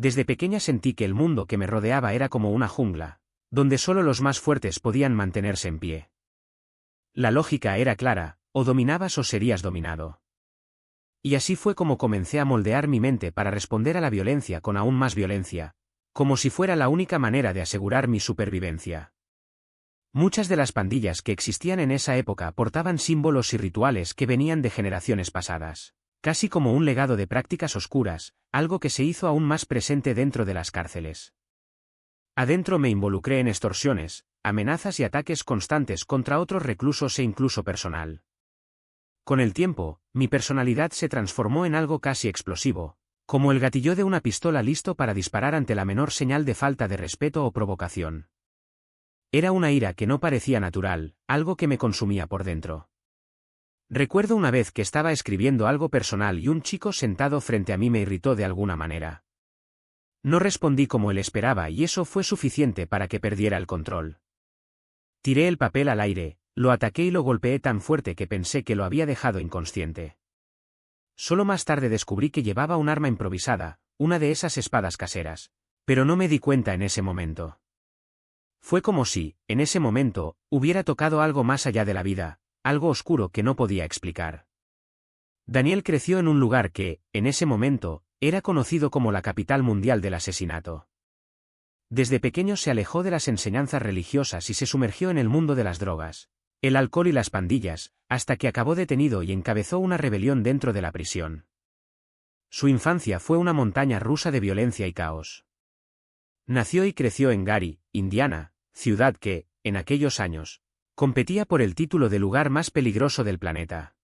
Desde pequeña sentí que el mundo que me rodeaba era como una jungla, donde solo los más fuertes podían mantenerse en pie. La lógica era clara, o dominabas o serías dominado. Y así fue como comencé a moldear mi mente para responder a la violencia con aún más violencia, como si fuera la única manera de asegurar mi supervivencia. Muchas de las pandillas que existían en esa época portaban símbolos y rituales que venían de generaciones pasadas, casi como un legado de prácticas oscuras, algo que se hizo aún más presente dentro de las cárceles. Adentro me involucré en extorsiones, amenazas y ataques constantes contra otros reclusos e incluso personal. Con el tiempo, mi personalidad se transformó en algo casi explosivo, como el gatillo de una pistola listo para disparar ante la menor señal de falta de respeto o provocación. Era una ira que no parecía natural, algo que me consumía por dentro. Recuerdo una vez que estaba escribiendo algo personal y un chico sentado frente a mí me irritó de alguna manera. No respondí como él esperaba y eso fue suficiente para que perdiera el control. Tiré el papel al aire, lo ataqué y lo golpeé tan fuerte que pensé que lo había dejado inconsciente. Solo más tarde descubrí que llevaba un arma improvisada, una de esas espadas caseras, pero no me di cuenta en ese momento. Fue como si, en ese momento, hubiera tocado algo más allá de la vida, algo oscuro que no podía explicar. Daniel creció en un lugar que, en ese momento, era conocido como la capital mundial del asesinato. Desde pequeño se alejó de las enseñanzas religiosas y se sumergió en el mundo de las drogas, el alcohol y las pandillas, hasta que acabó detenido y encabezó una rebelión dentro de la prisión. Su infancia fue una montaña rusa de violencia y caos. Nació y creció en Gary, Indiana, ciudad que, en aquellos años, competía por el título de lugar más peligroso del planeta.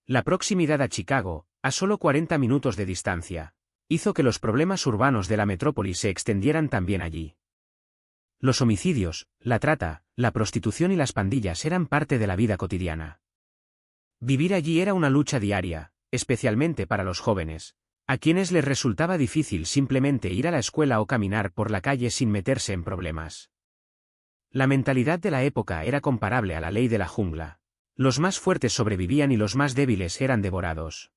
La proximidad a Chicago, a solo 40 minutos de distancia, hizo que los problemas urbanos de la metrópoli se extendieran también allí. Los homicidios, la trata, la prostitución y las pandillas eran parte de la vida cotidiana. Vivir allí era una lucha diaria, especialmente para los jóvenes, a quienes les resultaba difícil simplemente ir a la escuela o caminar por la calle sin meterse en problemas. La mentalidad de la época era comparable a la ley de la jungla. Los más fuertes sobrevivían y los más débiles eran devorados.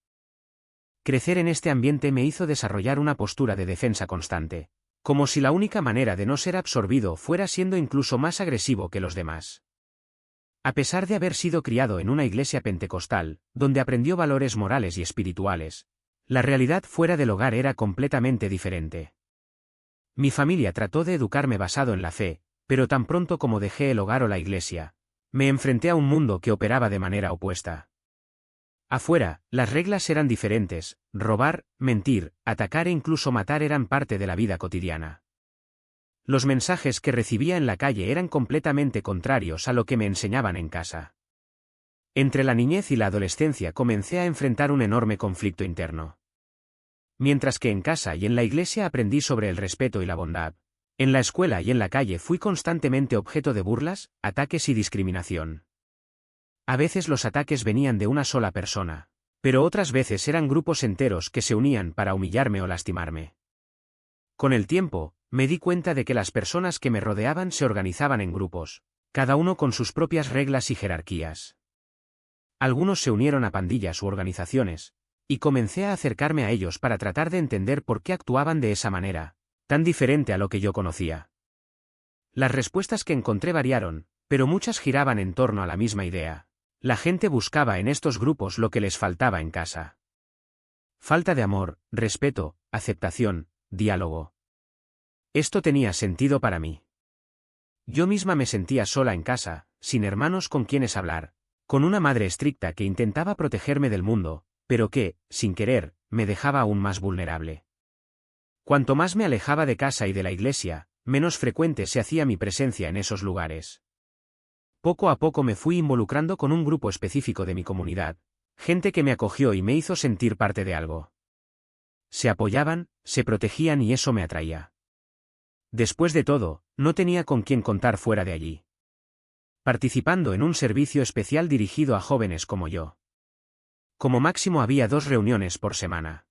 Crecer en este ambiente me hizo desarrollar una postura de defensa constante, como si la única manera de no ser absorbido fuera siendo incluso más agresivo que los demás. A pesar de haber sido criado en una iglesia pentecostal, donde aprendió valores morales y espirituales, la realidad fuera del hogar era completamente diferente. Mi familia trató de educarme basado en la fe, pero tan pronto como dejé el hogar o la iglesia, me enfrenté a un mundo que operaba de manera opuesta. Afuera, las reglas eran diferentes, robar, mentir, atacar e incluso matar eran parte de la vida cotidiana. Los mensajes que recibía en la calle eran completamente contrarios a lo que me enseñaban en casa. Entre la niñez y la adolescencia comencé a enfrentar un enorme conflicto interno. Mientras que en casa y en la iglesia aprendí sobre el respeto y la bondad, en la escuela y en la calle fui constantemente objeto de burlas, ataques y discriminación. A veces los ataques venían de una sola persona, pero otras veces eran grupos enteros que se unían para humillarme o lastimarme. Con el tiempo, me di cuenta de que las personas que me rodeaban se organizaban en grupos, cada uno con sus propias reglas y jerarquías. Algunos se unieron a pandillas u organizaciones, y comencé a acercarme a ellos para tratar de entender por qué actuaban de esa manera, tan diferente a lo que yo conocía. Las respuestas que encontré variaron, pero muchas giraban en torno a la misma idea. La gente buscaba en estos grupos lo que les faltaba en casa. Falta de amor, respeto, aceptación, diálogo. Esto tenía sentido para mí. Yo misma me sentía sola en casa, sin hermanos con quienes hablar, con una madre estricta que intentaba protegerme del mundo, pero que, sin querer, me dejaba aún más vulnerable. Cuanto más me alejaba de casa y de la iglesia, menos frecuente se hacía mi presencia en esos lugares. Poco a poco me fui involucrando con un grupo específico de mi comunidad, gente que me acogió y me hizo sentir parte de algo. Se apoyaban, se protegían y eso me atraía. Después de todo, no tenía con quién contar fuera de allí. Participando en un servicio especial dirigido a jóvenes como yo. Como máximo había 2 reuniones por semana.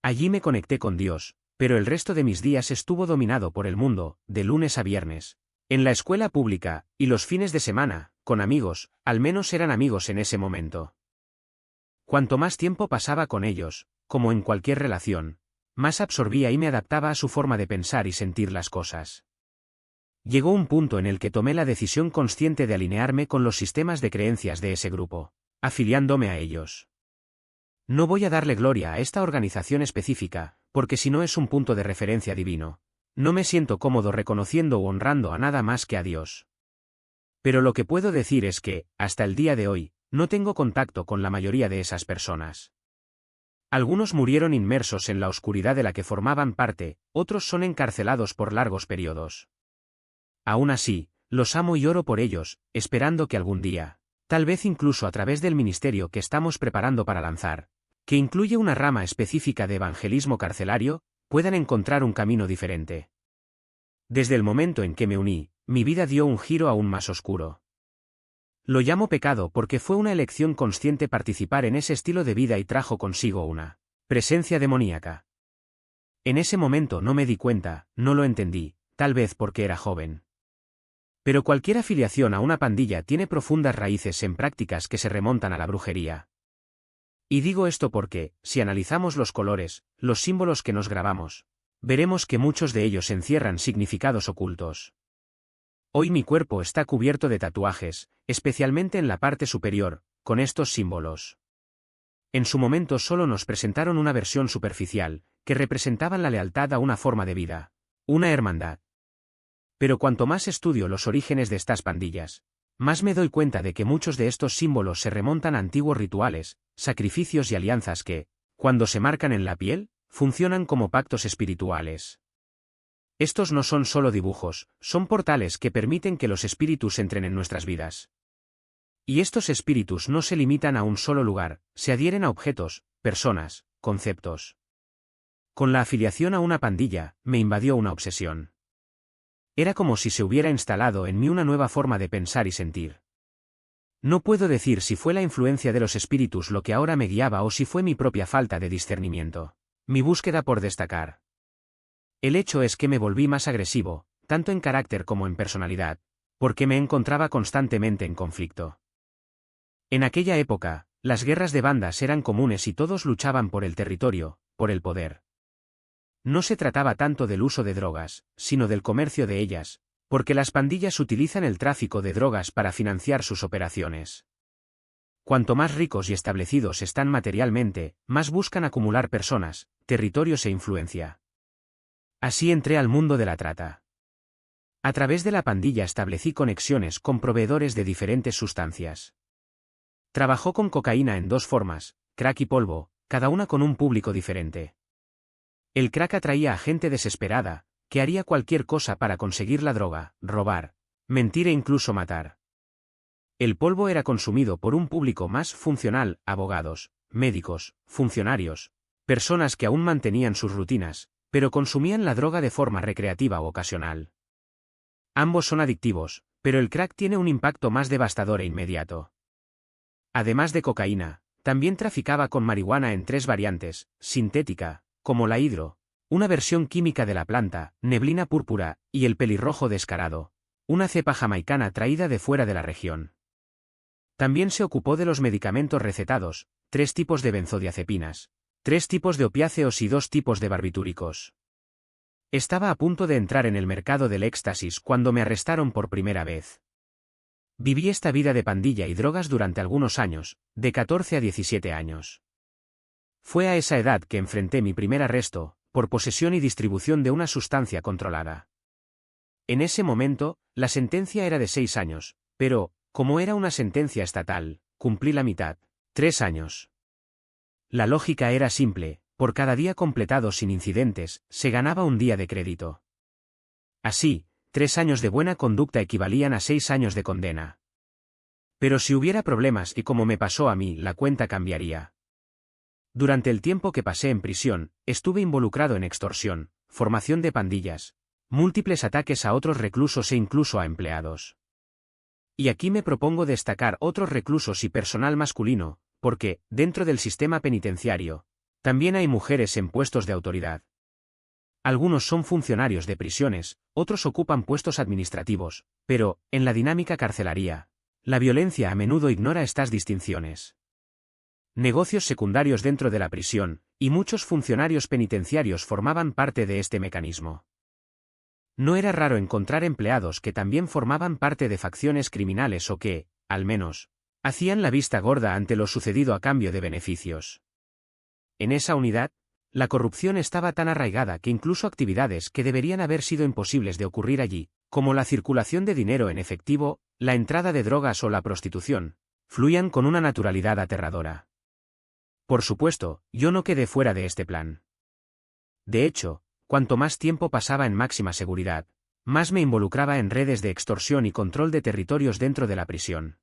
Allí me conecté con Dios, pero el resto de mis días estuvo dominado por el mundo, de lunes a viernes. En la escuela pública, y los fines de semana, con amigos, al menos eran amigos en ese momento. Cuanto más tiempo pasaba con ellos, como en cualquier relación, más absorbía y me adaptaba a su forma de pensar y sentir las cosas. Llegó un punto en el que tomé la decisión consciente de alinearme con los sistemas de creencias de ese grupo, afiliándome a ellos. No voy a darle gloria a esta organización específica, porque si no es un punto de referencia divino, no me siento cómodo reconociendo o honrando a nada más que a Dios. Pero lo que puedo decir es que, hasta el día de hoy, no tengo contacto con la mayoría de esas personas. Algunos murieron inmersos en la oscuridad de la que formaban parte, otros son encarcelados por largos periodos. Aún así, los amo y oro por ellos, esperando que algún día, tal vez incluso a través del ministerio que estamos preparando para lanzar, que incluye una rama específica de evangelismo carcelario, puedan encontrar un camino diferente. Desde el momento en que me uní, mi vida dio un giro aún más oscuro. Lo llamo pecado porque fue una elección consciente participar en ese estilo de vida y trajo consigo una presencia demoníaca. En ese momento no me di cuenta, no lo entendí, tal vez porque era joven. Pero cualquier afiliación a una pandilla tiene profundas raíces en prácticas que se remontan a la brujería. Y digo esto porque, si analizamos los colores, los símbolos que nos grabamos, veremos que muchos de ellos encierran significados ocultos. Hoy mi cuerpo está cubierto de tatuajes, especialmente en la parte superior, con estos símbolos. En su momento solo nos presentaron una versión superficial, que representaban la lealtad a una forma de vida, una hermandad. Pero cuanto más estudio los orígenes de estas pandillas, más me doy cuenta de que muchos de estos símbolos se remontan a antiguos rituales, sacrificios y alianzas que, cuando se marcan en la piel, funcionan como pactos espirituales. Estos no son solo dibujos, son portales que permiten que los espíritus entren en nuestras vidas. Y estos espíritus no se limitan a un solo lugar, se adhieren a objetos, personas, conceptos. Con la afiliación a una pandilla, me invadió una obsesión. Era como si se hubiera instalado en mí una nueva forma de pensar y sentir. No puedo decir si fue la influencia de los espíritus lo que ahora me guiaba o si fue mi propia falta de discernimiento, mi búsqueda por destacar. El hecho es que me volví más agresivo, tanto en carácter como en personalidad, porque me encontraba constantemente en conflicto. En aquella época, las guerras de bandas eran comunes y todos luchaban por el territorio, por el poder. No se trataba tanto del uso de drogas, sino del comercio de ellas, porque las pandillas utilizan el tráfico de drogas para financiar sus operaciones. Cuanto más ricos y establecidos están materialmente, más buscan acumular personas, territorios e influencia. Así entré al mundo de la trata. A través de la pandilla establecí conexiones con proveedores de diferentes sustancias. Trabajó con cocaína en dos formas, crack y polvo, cada una con un público diferente. El crack atraía a gente desesperada, que haría cualquier cosa para conseguir la droga, robar, mentir e incluso matar. El polvo era consumido por un público más funcional, abogados, médicos, funcionarios, personas que aún mantenían sus rutinas, pero consumían la droga de forma recreativa o ocasional. Ambos son adictivos, pero el crack tiene un impacto más devastador e inmediato. Además de cocaína, también traficaba con marihuana en tres variantes, sintética, como la hidro, una versión química de la planta, neblina púrpura, y el pelirrojo descarado, una cepa jamaicana traída de fuera de la región. También se ocupó de los medicamentos recetados, 3 tipos de benzodiazepinas, 3 tipos de opiáceos y 2 tipos de barbitúricos. Estaba a punto de entrar en el mercado del éxtasis cuando me arrestaron por primera vez. Viví esta vida de pandilla y drogas durante algunos años, de 14 a 17 años. Fue a esa edad que enfrenté mi primer arresto, por posesión y distribución de una sustancia controlada. En ese momento, la sentencia era de 6 años, pero, como era una sentencia estatal, cumplí la mitad, 3 años. La lógica era simple, por cada día completado sin incidentes, se ganaba un día de crédito. Así, 3 años de buena conducta equivalían a 6 años de condena. Pero si hubiera problemas y como me pasó a mí, la cuenta cambiaría. Durante el tiempo que pasé en prisión, estuve involucrado en extorsión, formación de pandillas, múltiples ataques a otros reclusos e incluso a empleados. Y aquí me propongo destacar otros reclusos y personal masculino, porque, dentro del sistema penitenciario, también hay mujeres en puestos de autoridad. Algunos son funcionarios de prisiones, otros ocupan puestos administrativos, pero, en la dinámica carcelaria, la violencia a menudo ignora estas distinciones. Negocios secundarios dentro de la prisión, Y muchos funcionarios penitenciarios formaban parte de este mecanismo. No era raro encontrar empleados que también formaban parte de facciones criminales o que, al menos, hacían la vista gorda ante lo sucedido a cambio de beneficios. En esa unidad, la corrupción estaba tan arraigada que incluso actividades que deberían haber sido imposibles de ocurrir allí, como la circulación de dinero en efectivo, la entrada de drogas o la prostitución, fluían con una naturalidad aterradora. Por supuesto, yo no quedé fuera de este plan. De hecho, cuanto más tiempo pasaba en máxima seguridad, más me involucraba en redes de extorsión y control de territorios dentro de la prisión.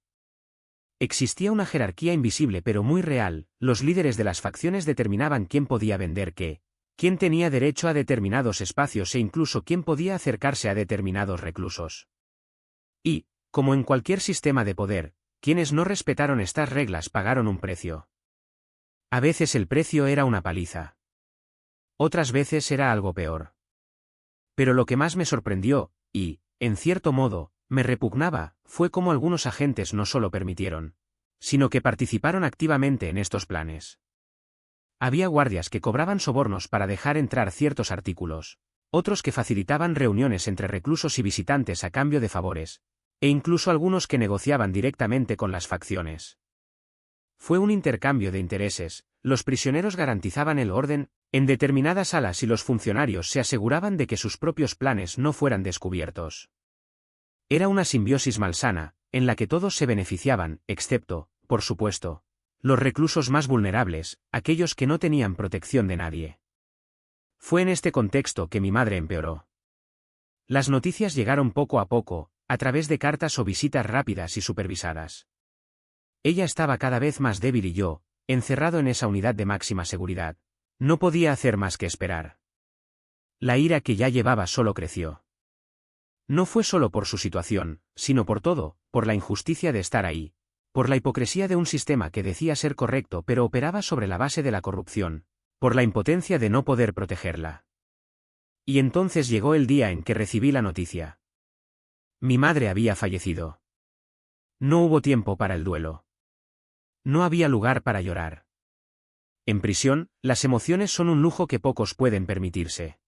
Existía una jerarquía invisible pero muy real, los líderes de las facciones determinaban quién podía vender qué, quién tenía derecho a determinados espacios e incluso quién podía acercarse a determinados reclusos. Y, como en cualquier sistema de poder, quienes no respetaron estas reglas pagaron un precio. A veces el precio era una paliza. Otras veces era algo peor. Pero lo que más me sorprendió, y, en cierto modo, me repugnaba, fue cómo algunos agentes no solo permitieron, sino que participaron activamente en estos planes. Había guardias que cobraban sobornos para dejar entrar ciertos artículos, otros que facilitaban reuniones entre reclusos y visitantes a cambio de favores, e incluso algunos que negociaban directamente con las facciones. Fue un intercambio de intereses, los prisioneros garantizaban el orden en determinadas salas y los funcionarios se aseguraban de que sus propios planes no fueran descubiertos. Era una simbiosis malsana, en la que todos se beneficiaban, excepto, por supuesto, los reclusos más vulnerables, aquellos que no tenían protección de nadie. Fue en este contexto que mi madre empeoró. Las noticias llegaron poco a poco, a través de cartas o visitas rápidas y supervisadas. Ella estaba cada vez más débil y yo, encerrado en esa unidad de máxima seguridad, no podía hacer más que esperar. La ira que ya llevaba solo creció. No fue solo por su situación, sino por todo, por la injusticia de estar ahí, por la hipocresía de un sistema que decía ser correcto pero operaba sobre la base de la corrupción, por la impotencia de no poder protegerla. Y entonces llegó el día en que recibí la noticia. Mi madre había fallecido. No hubo tiempo para el duelo. No había lugar para llorar. En prisión, las emociones son un lujo que pocos pueden permitirse.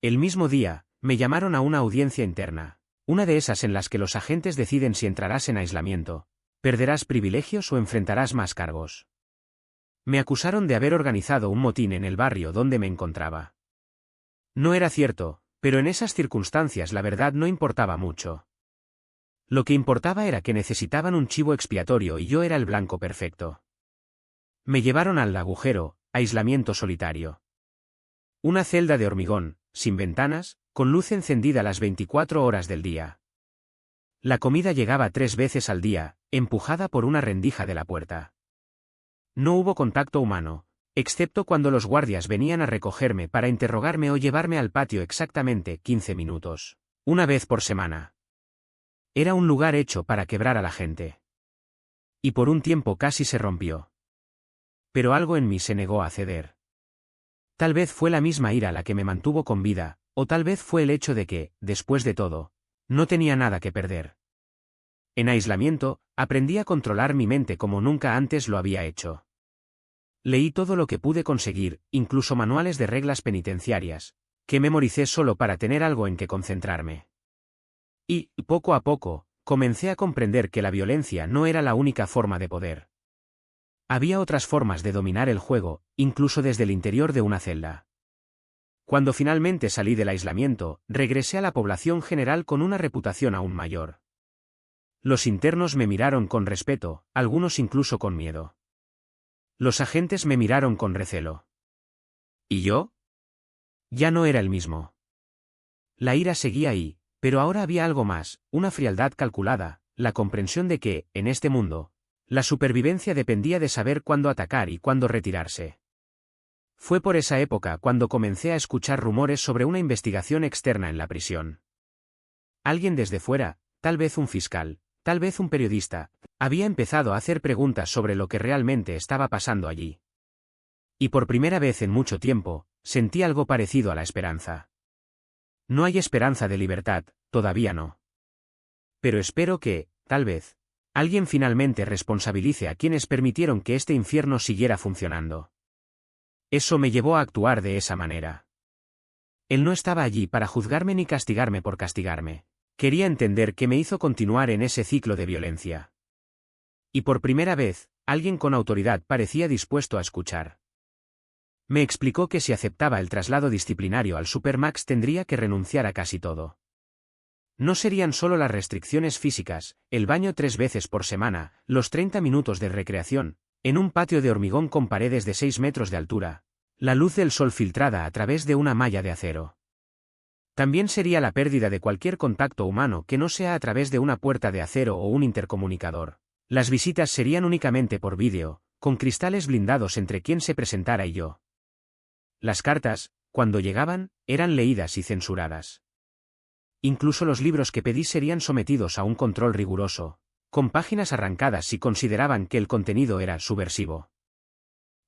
El mismo día, me llamaron a una audiencia interna, una de esas en las que los agentes deciden si entrarás en aislamiento, perderás privilegios o enfrentarás más cargos. Me acusaron de haber organizado un motín en el barrio donde me encontraba. No era cierto, pero en esas circunstancias la verdad no importaba mucho. Lo que importaba era que necesitaban un chivo expiatorio y yo era el blanco perfecto. Me llevaron al agujero, aislamiento solitario. Una celda de hormigón, sin ventanas, con luz encendida las 24 horas del día. La comida llegaba 3 veces al día, empujada por una rendija de la puerta. No hubo contacto humano, excepto cuando los guardias venían a recogerme para interrogarme o llevarme al patio exactamente 15 minutos, una vez por semana. Era un lugar hecho para quebrar a la gente. Y por un tiempo casi se rompió. Pero algo en mí se negó a ceder. Tal vez fue la misma ira la que me mantuvo con vida, o tal vez fue el hecho de que, después de todo, no tenía nada que perder. En aislamiento, aprendí a controlar mi mente como nunca antes lo había hecho. Leí todo lo que pude conseguir, incluso manuales de reglas penitenciarias, que memoricé solo para tener algo en que concentrarme. Y, poco a poco, comencé a comprender que la violencia no era la única forma de poder. Había otras formas de dominar el juego, incluso desde el interior de una celda. Cuando finalmente salí del aislamiento, regresé a la población general con una reputación aún mayor. Los internos me miraron con respeto, algunos incluso con miedo. Los agentes me miraron con recelo. ¿Y yo? Ya no era el mismo. La ira seguía ahí, pero ahora había algo más, una frialdad calculada, la comprensión de que, en este mundo, la supervivencia dependía de saber cuándo atacar y cuándo retirarse. Fue por esa época cuando comencé a escuchar rumores sobre una investigación externa en la prisión. Alguien desde fuera, tal vez un fiscal, tal vez un periodista, había empezado a hacer preguntas sobre lo que realmente estaba pasando allí. Y por primera vez en mucho tiempo, sentí algo parecido a la esperanza. No hay esperanza de libertad, todavía no. Pero espero que, tal vez, alguien finalmente responsabilice a quienes permitieron que este infierno siguiera funcionando. Eso me llevó a actuar de esa manera. Él no estaba allí para juzgarme ni castigarme por castigarme. Quería entender qué me hizo continuar en ese ciclo de violencia. Y por primera vez, alguien con autoridad parecía dispuesto a escuchar. Me explicó que si aceptaba el traslado disciplinario al Supermax tendría que renunciar a casi todo. No serían solo las restricciones físicas, el baño 3 veces por semana, los 30 minutos de recreación, en un patio de hormigón con paredes de 6 metros de altura, la luz del sol filtrada a través de una malla de acero. También sería la pérdida de cualquier contacto humano que no sea a través de una puerta de acero o un intercomunicador. Las visitas serían únicamente por vídeo, con cristales blindados entre quien se presentara y yo. Las cartas, cuando llegaban, eran leídas y censuradas. Incluso los libros que pedí serían sometidos a un control riguroso, con páginas arrancadas si consideraban que el contenido era subversivo.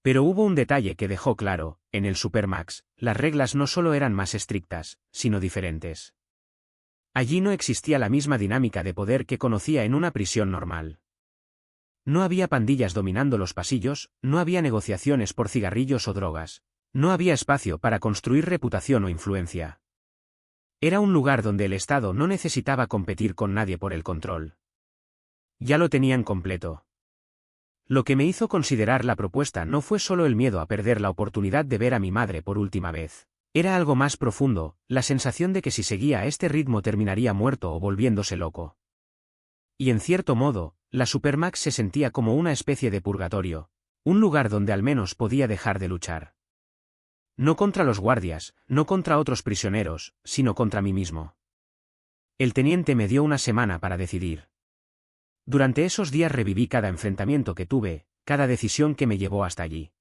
Pero hubo un detalle que dejó claro: en el Supermax, las reglas no solo eran más estrictas, sino diferentes. Allí no existía la misma dinámica de poder que conocía en una prisión normal. No había pandillas dominando los pasillos, no había negociaciones por cigarrillos o drogas, no había espacio para construir reputación o influencia. Era un lugar donde el Estado no necesitaba competir con nadie por el control. Ya lo tenían completo. Lo que me hizo considerar la propuesta no fue solo el miedo a perder la oportunidad de ver a mi madre por última vez. Era algo más profundo, la sensación de que si seguía a este ritmo terminaría muerto o volviéndose loco. Y en cierto modo, la Supermax se sentía como una especie de purgatorio, un lugar donde al menos podía dejar de luchar. No contra los guardias, no contra otros prisioneros, sino contra mí mismo. El teniente me dio una semana para decidir. Durante esos días reviví cada enfrentamiento que tuve, cada decisión que me llevó hasta allí.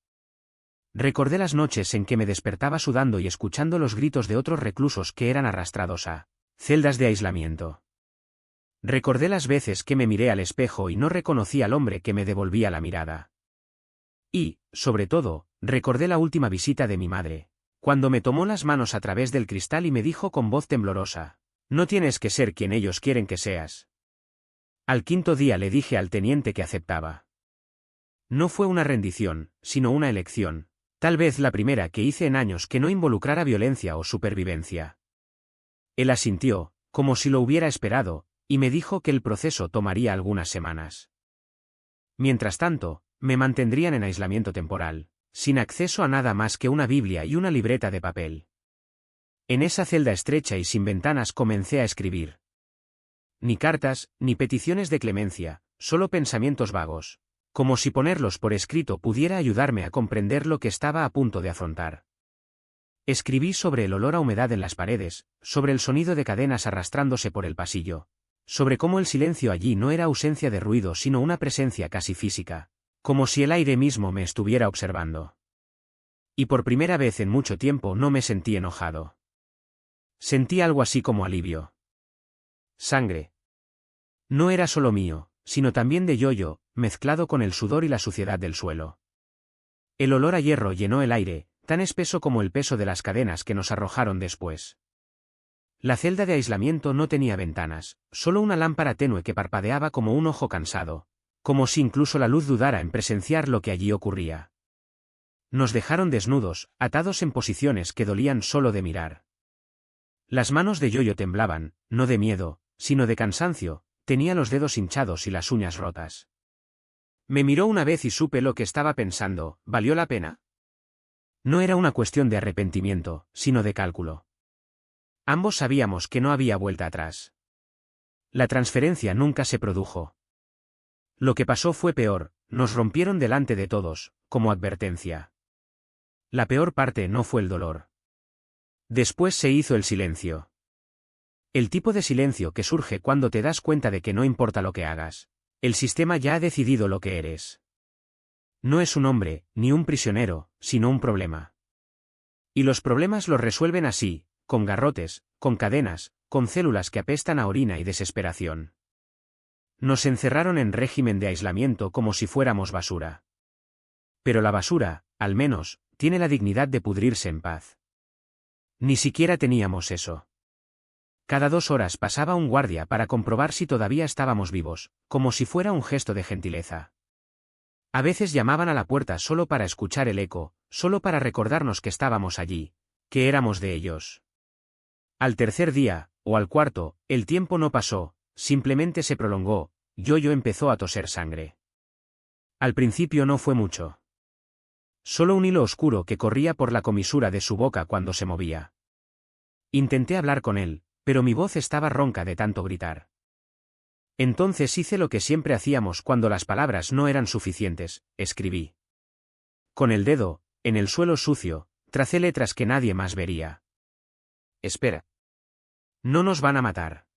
Recordé las noches en que me despertaba sudando y escuchando los gritos de otros reclusos que eran arrastrados a celdas de aislamiento. Recordé las veces que me miré al espejo y no reconocí al hombre que me devolvía la mirada. Y, sobre todo, recordé la última visita de mi madre, cuando me tomó las manos a través del cristal y me dijo con voz temblorosa: «No tienes que ser quien ellos quieren que seas». Al quinto día le dije al teniente que aceptaba. No fue una rendición, sino una elección, tal vez la primera que hice en años que no involucrara violencia o supervivencia. Él asintió, como si lo hubiera esperado, y me dijo que el proceso tomaría algunas semanas. Mientras tanto, me mantendrían en aislamiento temporal, sin acceso a nada más que una Biblia y una libreta de papel. En esa celda estrecha y sin ventanas comencé a escribir. Ni cartas, ni peticiones de clemencia, solo pensamientos vagos, como si ponerlos por escrito pudiera ayudarme a comprender lo que estaba a punto de afrontar. Escribí sobre el olor a humedad en las paredes, sobre el sonido de cadenas arrastrándose por el pasillo, sobre cómo el silencio allí no era ausencia de ruido sino una presencia casi física, como si el aire mismo me estuviera observando. Y por primera vez en mucho tiempo no me sentí enojado. Sentí algo así como alivio. Sangre. No era solo mío, sino también de Yoyo, mezclado con el sudor y la suciedad del suelo. El olor a hierro llenó el aire, tan espeso como el peso de las cadenas que nos arrojaron después. La celda de aislamiento no tenía ventanas, solo una lámpara tenue que parpadeaba como un ojo cansado, como si incluso la luz dudara en presenciar lo que allí ocurría. Nos dejaron desnudos, atados en posiciones que dolían solo de mirar. Las manos de Yoyo temblaban, no de miedo, sino de cansancio, tenía los dedos hinchados y las uñas rotas. Me miró una vez y supe lo que estaba pensando: ¿valió la pena? No era una cuestión de arrepentimiento, sino de cálculo. Ambos sabíamos que no había vuelta atrás. La transferencia nunca se produjo. Lo que pasó fue peor, nos rompieron delante de todos, como advertencia. La peor parte no fue el dolor. Después se hizo el silencio. El tipo de silencio que surge cuando te das cuenta de que no importa lo que hagas, el sistema ya ha decidido lo que eres. No es un hombre, ni un prisionero, sino un problema. Y los problemas los resuelven así, con garrotes, con cadenas, con células que apestan a orina y desesperación. Nos encerraron en régimen de aislamiento como si fuéramos basura. Pero la basura, al menos, tiene la dignidad de pudrirse en paz. Ni siquiera teníamos eso. Cada 2 horas pasaba un guardia para comprobar si todavía estábamos vivos, como si fuera un gesto de gentileza. A veces llamaban a la puerta solo para escuchar el eco, solo para recordarnos que estábamos allí, que éramos de ellos. Al tercer día, o al cuarto, el tiempo no pasó, simplemente se prolongó. Yoyo empezó a toser sangre. Al principio no fue mucho. Solo un hilo oscuro que corría por la comisura de su boca cuando se movía. Intenté hablar con él, pero mi voz estaba ronca de tanto gritar. Entonces hice lo que siempre hacíamos cuando las palabras no eran suficientes, escribí. Con el dedo, en el suelo sucio, tracé letras que nadie más vería. Espera. No nos van a matar.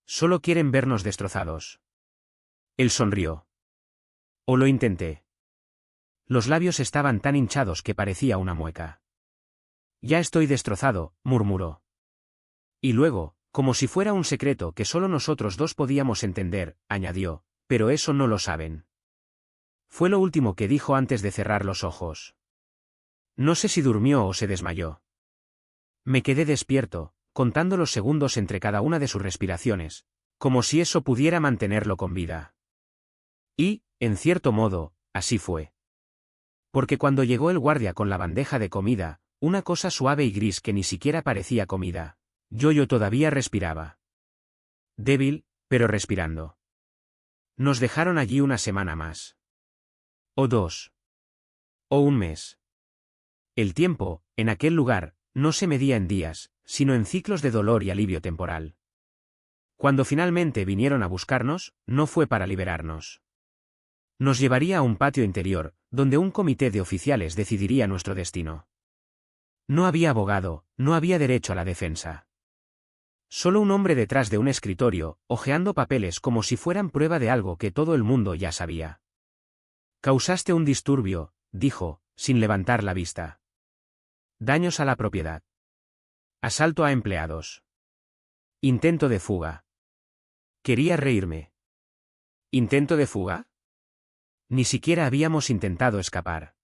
Solo quieren vernos destrozados. Él sonrió. O lo intenté. Los labios estaban tan hinchados que parecía una mueca. Ya estoy destrozado, murmuró. Y luego, como si fuera un secreto que solo nosotros dos podíamos entender, añadió, pero eso no lo saben. Fue lo último que dijo antes de cerrar los ojos. No sé si durmió o se desmayó. Me quedé despierto, contando los segundos entre cada una de sus respiraciones, como si eso pudiera mantenerlo con vida. Y, en cierto modo, así fue. Porque cuando llegó el guardia con la bandeja de comida, una cosa suave y gris que ni siquiera parecía comida, Yoyo todavía respiraba. Débil, pero respirando. Nos dejaron allí una semana más. O 2. O un mes. El tiempo, en aquel lugar, no se medía en días, sino en ciclos de dolor y alivio temporal. Cuando finalmente vinieron a buscarnos, no fue para liberarnos. Nos llevaría a un patio interior, donde un comité de oficiales decidiría nuestro destino. No había abogado, no había derecho a la defensa. Solo un hombre detrás de un escritorio, hojeando papeles como si fueran prueba de algo que todo el mundo ya sabía. Causaste un disturbio, dijo, sin levantar la vista. Daños a la propiedad. Asalto a empleados. Intento de fuga. Quería reírme. ¿Intento de fuga? Ni siquiera habíamos intentado escapar.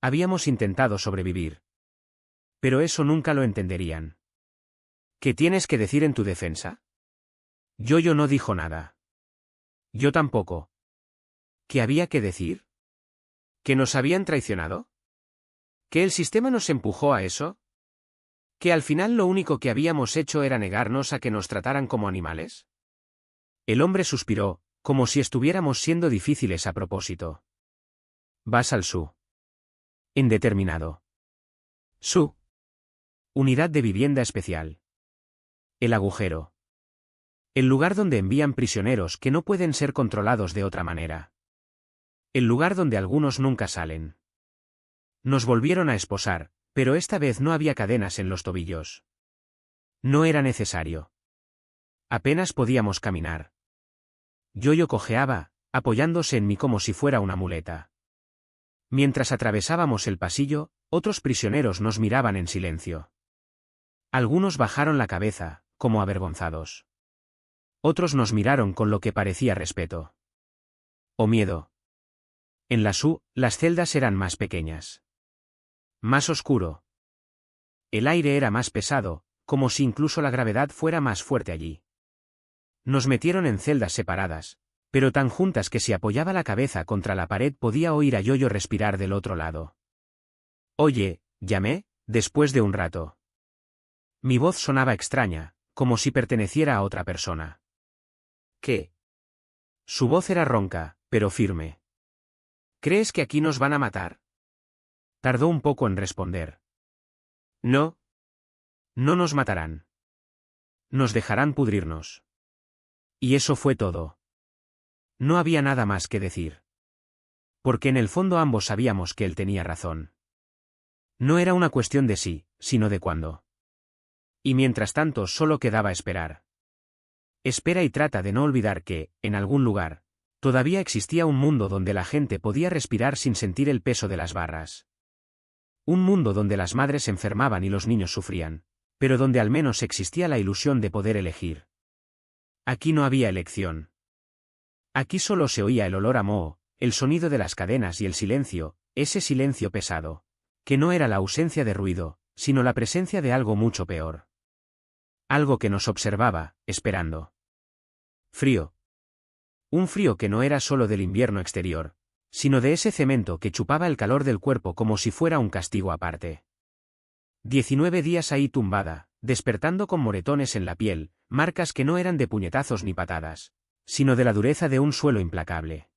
Habíamos intentado sobrevivir. Pero eso nunca lo entenderían. ¿Qué tienes que decir en tu defensa? Yoyo no dijo nada. Yo tampoco. ¿Qué había que decir? ¿Que nos habían traicionado? ¿Que el sistema nos empujó a eso? ¿Que al final lo único que habíamos hecho era negarnos a que nos trataran como animales? El hombre suspiró, como si estuviéramos siendo difíciles a propósito. Vas al SU. Indeterminado. SU. Unidad de Vivienda Especial. El agujero. El lugar donde envían prisioneros que no pueden ser controlados de otra manera. El lugar donde algunos nunca salen. Nos volvieron a esposar, pero esta vez no había cadenas en los tobillos. No era necesario. Apenas podíamos caminar. Yoyo cojeaba, apoyándose en mí como si fuera una muleta. Mientras atravesábamos el pasillo, otros prisioneros nos miraban en silencio. Algunos bajaron la cabeza, como avergonzados. Otros nos miraron con lo que parecía respeto. O miedo. En la SU, las celdas eran más pequeñas. Más oscuro. El aire era más pesado, como si incluso la gravedad fuera más fuerte allí. Nos metieron en celdas separadas, pero tan juntas que si apoyaba la cabeza contra la pared podía oír a Yoyo respirar del otro lado. Oye, llamé, después de un rato. Mi voz sonaba extraña, como si perteneciera a otra persona. ¿Qué? Su voz era ronca, pero firme. ¿Crees que aquí nos van a matar? Tardó un poco en responder. No. No nos matarán. Nos dejarán pudrirnos. Y eso fue todo. No había nada más que decir. Porque en el fondo ambos sabíamos que él tenía razón. No era una cuestión de sí, sino de cuándo. Y mientras tanto solo quedaba esperar. Espera y trata de no olvidar que, en algún lugar, todavía existía un mundo donde la gente podía respirar sin sentir el peso de las barras. Un mundo donde las madres se enfermaban y los niños sufrían, pero donde al menos existía la ilusión de poder elegir. Aquí no había elección. Aquí solo se oía el olor a moho, el sonido de las cadenas y el silencio, ese silencio pesado, que no era la ausencia de ruido, sino la presencia de algo mucho peor. Algo que nos observaba, esperando. Frío. Un frío que no era solo del invierno exterior, sino de ese cemento que chupaba el calor del cuerpo como si fuera un castigo aparte. 19 días ahí tumbada, despertando con moretones en la piel, marcas que no eran de puñetazos ni patadas, sino de la dureza de un suelo implacable.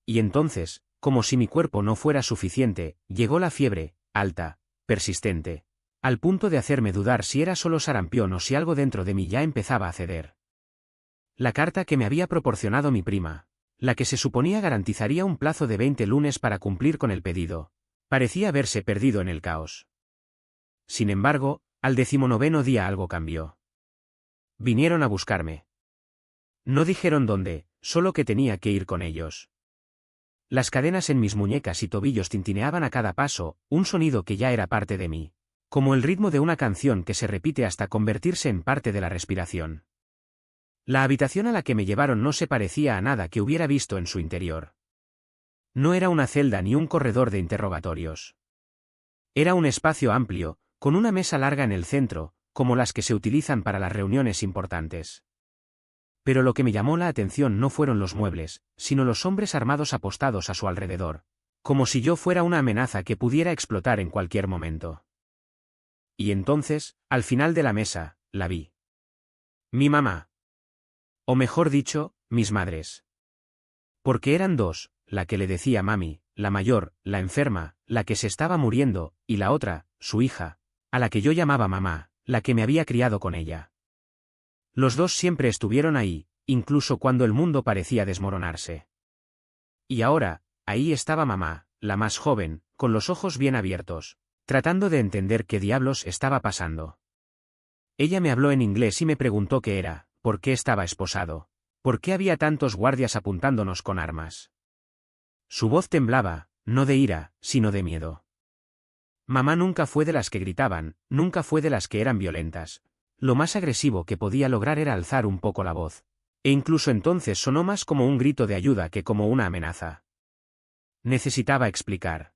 Y entonces, como si mi cuerpo no fuera suficiente, llegó la fiebre, alta, persistente, al punto de hacerme dudar si era solo sarampión o si algo dentro de mí ya empezaba a ceder. La carta que me había proporcionado mi prima, la que se suponía garantizaría un plazo de 20 lunes para cumplir con el pedido, parecía haberse perdido en el caos. Sin embargo, al 19º día algo cambió. Vinieron a buscarme. No dijeron dónde, solo que tenía que ir con ellos. Las cadenas en mis muñecas y tobillos tintineaban a cada paso, un sonido que ya era parte de mí, como el ritmo de una canción que se repite hasta convertirse en parte de la respiración. La habitación a la que me llevaron no se parecía a nada que hubiera visto en su interior. No era una celda ni un corredor de interrogatorios. Era un espacio amplio, con una mesa larga en el centro, como las que se utilizan para las reuniones importantes. Pero lo que me llamó la atención no fueron los muebles, sino los hombres armados apostados a su alrededor, como si yo fuera una amenaza que pudiera explotar en cualquier momento. Y entonces, al final de la mesa, la vi. Mi mamá. O mejor dicho, mis madres. Porque eran dos, la que le decía mami, la mayor, la enferma, la que se estaba muriendo, y la otra, su hija, a la que yo llamaba mamá, la que me había criado con ella. Los dos siempre estuvieron ahí, incluso cuando el mundo parecía desmoronarse. Y ahora, ahí estaba mamá, la más joven, con los ojos bien abiertos, tratando de entender qué diablos estaba pasando. Ella me habló en inglés y me preguntó qué era, por qué estaba esposado, por qué había tantos guardias apuntándonos con armas. Su voz temblaba, no de ira, sino de miedo. Mamá nunca fue de las que gritaban, nunca fue de las que eran violentas. Lo más agresivo que podía lograr era alzar un poco la voz. E incluso entonces sonó más como un grito de ayuda que como una amenaza. Necesitaba explicar.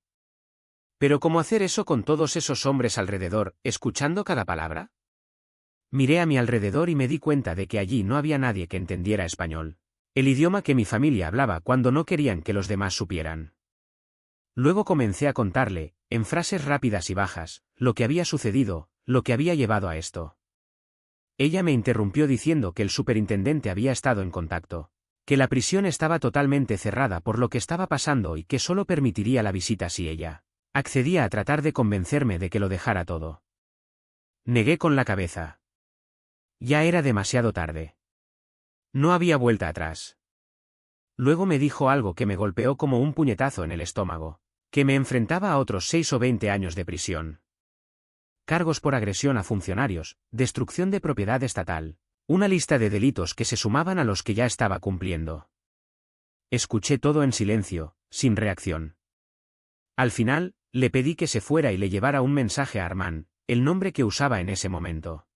¿Pero cómo hacer eso con todos esos hombres alrededor, escuchando cada palabra? Miré a mi alrededor y me di cuenta de que allí no había nadie que entendiera español, el idioma que mi familia hablaba cuando no querían que los demás supieran. Luego comencé a contarle, en frases rápidas y bajas, lo que había sucedido, lo que había llevado a esto. Ella me interrumpió diciendo que el superintendente había estado en contacto, que la prisión estaba totalmente cerrada por lo que estaba pasando y que solo permitiría la visita si ella accedía a tratar de convencerme de que lo dejara todo. Negué con la cabeza. Ya era demasiado tarde. No había vuelta atrás. Luego me dijo algo que me golpeó como un puñetazo en el estómago, que me enfrentaba a otros 6 o 20 años de prisión. Cargos por agresión a funcionarios, destrucción de propiedad estatal, una lista de delitos que se sumaban a los que ya estaba cumpliendo. Escuché todo en silencio, sin reacción. Al final, le pedí que se fuera y le llevara un mensaje a Armand, el nombre que usaba en ese momento.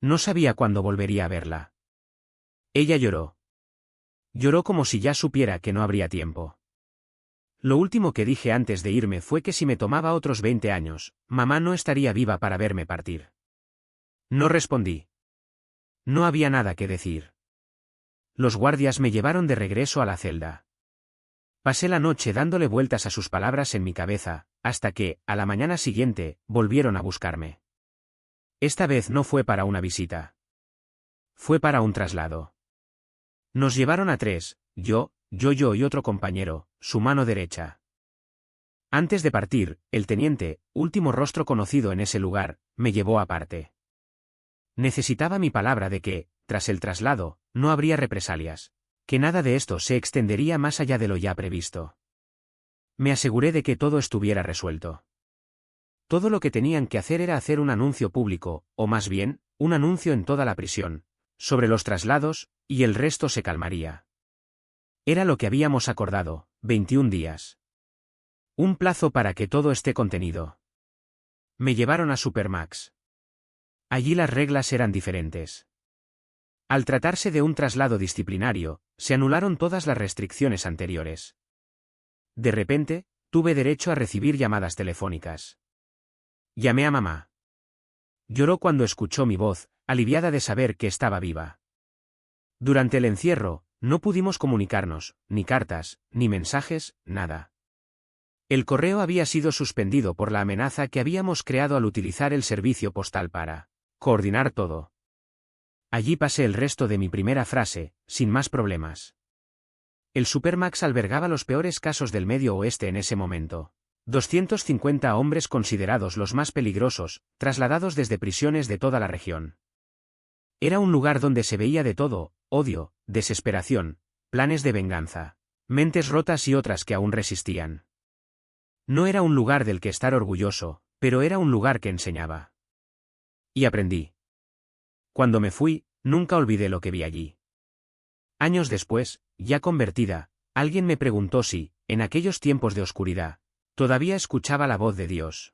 No sabía cuándo volvería a verla. Ella lloró. Lloró como si ya supiera que no habría tiempo. Lo último que dije antes de irme fue que si me tomaba otros 20 años, mamá no estaría viva para verme partir. No respondí. No había nada que decir. Los guardias me llevaron de regreso a la celda. Pasé la noche dándole vueltas a sus palabras en mi cabeza, hasta que, a la mañana siguiente, volvieron a buscarme. Esta vez no fue para una visita. Fue para un traslado. Nos llevaron a 3, yo y otro compañero, su mano derecha. Antes de partir, el teniente, último rostro conocido en ese lugar, me llevó aparte. Necesitaba mi palabra de que, tras el traslado, no habría represalias, que nada de esto se extendería más allá de lo ya previsto. Me aseguré de que todo estuviera resuelto. Todo lo que tenían que hacer era hacer un anuncio público, o más bien, un anuncio en toda la prisión, sobre los traslados, y el resto se calmaría. Era lo que habíamos acordado, 21 días. Un plazo para que todo esté contenido. Me llevaron a Supermax. Allí las reglas eran diferentes. Al tratarse de un traslado disciplinario, se anularon todas las restricciones anteriores. De repente, tuve derecho a recibir llamadas telefónicas. Llamé a mamá. Lloró cuando escuchó mi voz, aliviada de saber que estaba viva. Durante el encierro, No pudimos comunicarnos, ni cartas, ni mensajes, nada. El correo había sido suspendido por la amenaza que habíamos creado al utilizar el servicio postal para coordinar todo. Allí pasé el resto de mi primera frase, sin más problemas. El Supermax albergaba los peores casos del Medio Oeste en ese momento. 250 hombres considerados los más peligrosos, trasladados desde prisiones de toda la región. Era un lugar donde se veía de todo: odio, desesperación, planes de venganza, mentes rotas y otras que aún resistían. No era un lugar del que estar orgulloso, pero era un lugar que enseñaba. Y aprendí. Cuando me fui, nunca olvidé lo que vi allí. Años después, ya convertida, alguien me preguntó si, en aquellos tiempos de oscuridad, todavía escuchaba la voz de Dios.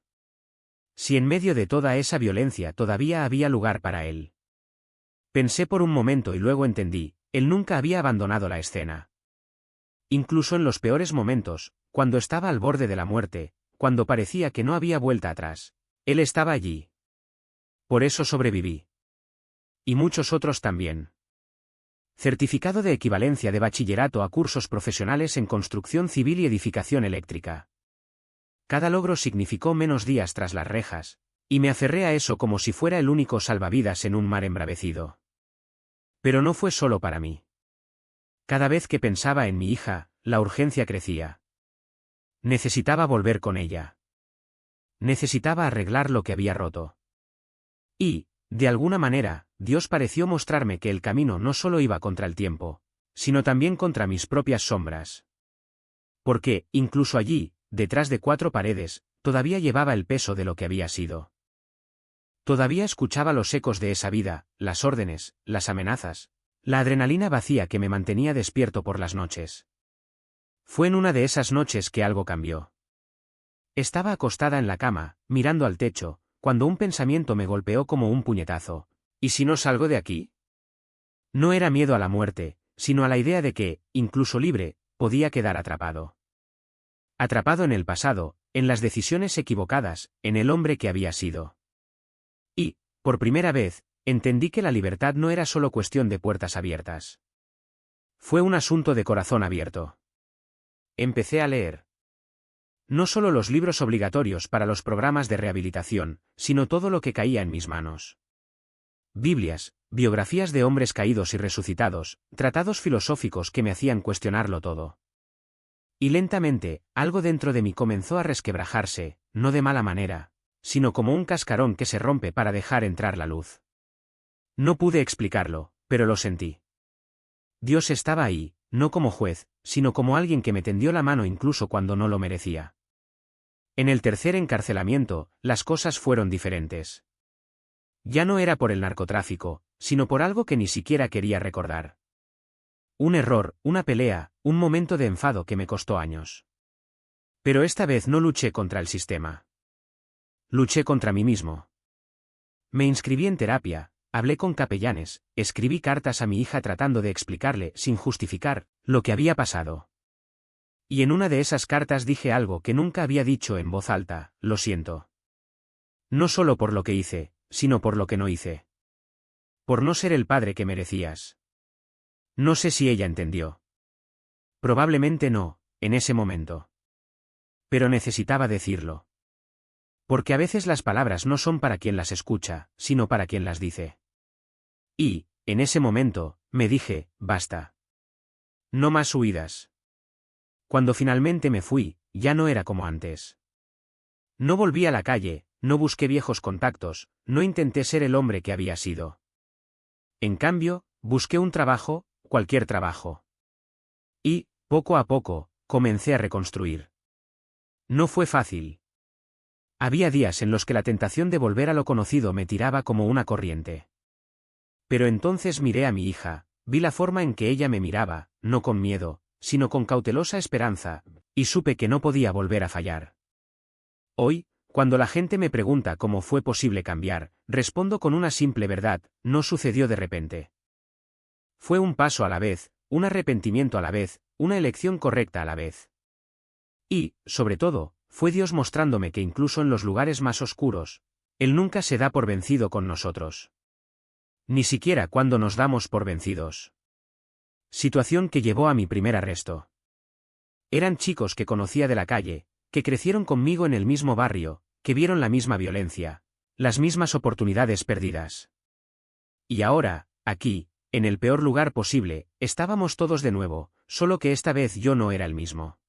Si en medio de toda esa violencia todavía había lugar para Él. Pensé por un momento y luego entendí: Él nunca había abandonado la escena. Incluso en los peores momentos, cuando estaba al borde de la muerte, cuando parecía que no había vuelta atrás, Él estaba allí. Por eso sobreviví. Y muchos otros también. Certificado de equivalencia de bachillerato a cursos profesionales en construcción civil y edificación eléctrica. Cada logro significó menos días tras las rejas, y me aferré a eso como si fuera el único salvavidas en un mar embravecido. Pero no fue solo para mí. Cada vez que pensaba en mi hija, la urgencia crecía. Necesitaba volver con ella. Necesitaba arreglar lo que había roto. Y, de alguna manera, Dios pareció mostrarme que el camino no solo iba contra el tiempo, sino también contra mis propias sombras. Porque, incluso allí, detrás de 4 paredes, todavía llevaba el peso de lo que había sido. Todavía escuchaba los ecos de esa vida, las órdenes, las amenazas, la adrenalina vacía que me mantenía despierto por las noches. Fue en una de esas noches que algo cambió. Estaba acostada en la cama, mirando al techo, cuando un pensamiento me golpeó como un puñetazo. ¿Y si no salgo de aquí? No era miedo a la muerte, sino a la idea de que, incluso libre, podía quedar atrapado. Atrapado en el pasado, en las decisiones equivocadas, en el hombre que había sido. Y, por primera vez, entendí que la libertad no era solo cuestión de puertas abiertas. Fue un asunto de corazón abierto. Empecé a leer. No solo los libros obligatorios para los programas de rehabilitación, sino todo lo que caía en mis manos. Biblias, biografías de hombres caídos y resucitados, tratados filosóficos que me hacían cuestionarlo todo. Y lentamente, algo dentro de mí comenzó a resquebrajarse, no de mala manera, sino como un cascarón que se rompe para dejar entrar la luz. No pude explicarlo, pero lo sentí. Dios estaba ahí, no como juez, sino como alguien que me tendió la mano incluso cuando no lo merecía. En el tercer encarcelamiento, las cosas fueron diferentes. Ya no era por el narcotráfico, sino por algo que ni siquiera quería recordar. Un error, una pelea, un momento de enfado que me costó años. Pero esta vez no luché contra el sistema. Luché contra mí mismo. Me inscribí en terapia, hablé con capellanes, escribí cartas a mi hija tratando de explicarle, sin justificar, lo que había pasado. Y en una de esas cartas dije algo que nunca había dicho en voz alta: lo siento. No solo por lo que hice, sino por lo que no hice. Por no ser el padre que merecías. No sé si ella entendió. Probablemente no, en ese momento. Pero necesitaba decirlo. Porque a veces las palabras no son para quien las escucha, sino para quien las dice. Y, en ese momento, me dije: basta. No más huidas. Cuando finalmente me fui, ya no era como antes. No volví a la calle, no busqué viejos contactos, no intenté ser el hombre que había sido. En cambio, busqué un trabajo, cualquier trabajo. Y, poco a poco, comencé a reconstruir. No fue fácil. Había días en los que la tentación de volver a lo conocido me tiraba como una corriente. Pero entonces miré a mi hija, vi la forma en que ella me miraba, no con miedo, sino con cautelosa esperanza, y supe que no podía volver a fallar. Hoy, cuando la gente me pregunta cómo fue posible cambiar, respondo con una simple verdad: no sucedió de repente. Fue un paso a la vez, un arrepentimiento a la vez, una elección correcta a la vez. Y, sobre todo, fue Dios mostrándome que incluso en los lugares más oscuros, Él nunca se da por vencido con nosotros. Ni siquiera cuando nos damos por vencidos. Situación que llevó a mi primer arresto. Eran chicos que conocía de la calle, que crecieron conmigo en el mismo barrio, que vieron la misma violencia, las mismas oportunidades perdidas. Y ahora, aquí, en el peor lugar posible, estábamos todos de nuevo, solo que esta vez yo no era el mismo.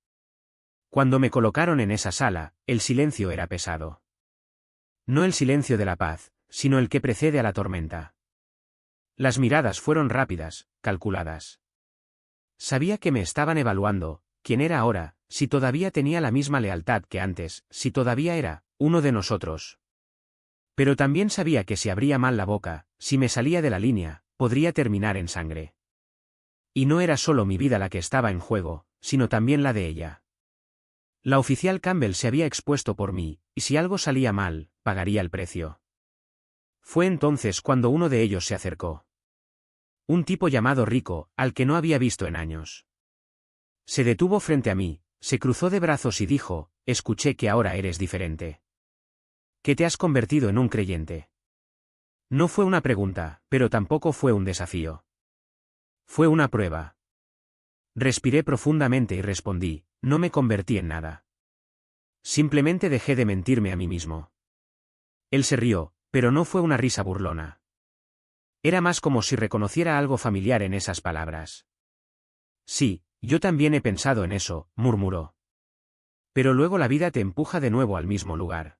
Cuando me colocaron en esa sala, el silencio era pesado. No el silencio de la paz, sino el que precede a la tormenta. Las miradas fueron rápidas, calculadas. Sabía que me estaban evaluando, quién era ahora, si todavía tenía la misma lealtad que antes, si todavía era uno de nosotros. Pero también sabía que si abría mal la boca, si me salía de la línea, podría terminar en sangre. Y no era solo mi vida la que estaba en juego, sino también la de ella. La oficial Campbell se había expuesto por mí, y si algo salía mal, pagaría el precio. Fue entonces cuando uno de ellos se acercó. Un tipo llamado Rico, al que no había visto en años. Se detuvo frente a mí, se cruzó de brazos y dijo: escuché que ahora eres diferente. Que te has convertido en un creyente. No fue una pregunta, pero tampoco fue un desafío. Fue una prueba. Respiré profundamente y respondí: no me convertí en nada. Simplemente dejé de mentirme a mí mismo. Él se rió, pero no fue una risa burlona. Era más como si reconociera algo familiar en esas palabras. Sí, yo también he pensado en eso, murmuró. Pero luego la vida te empuja de nuevo al mismo lugar.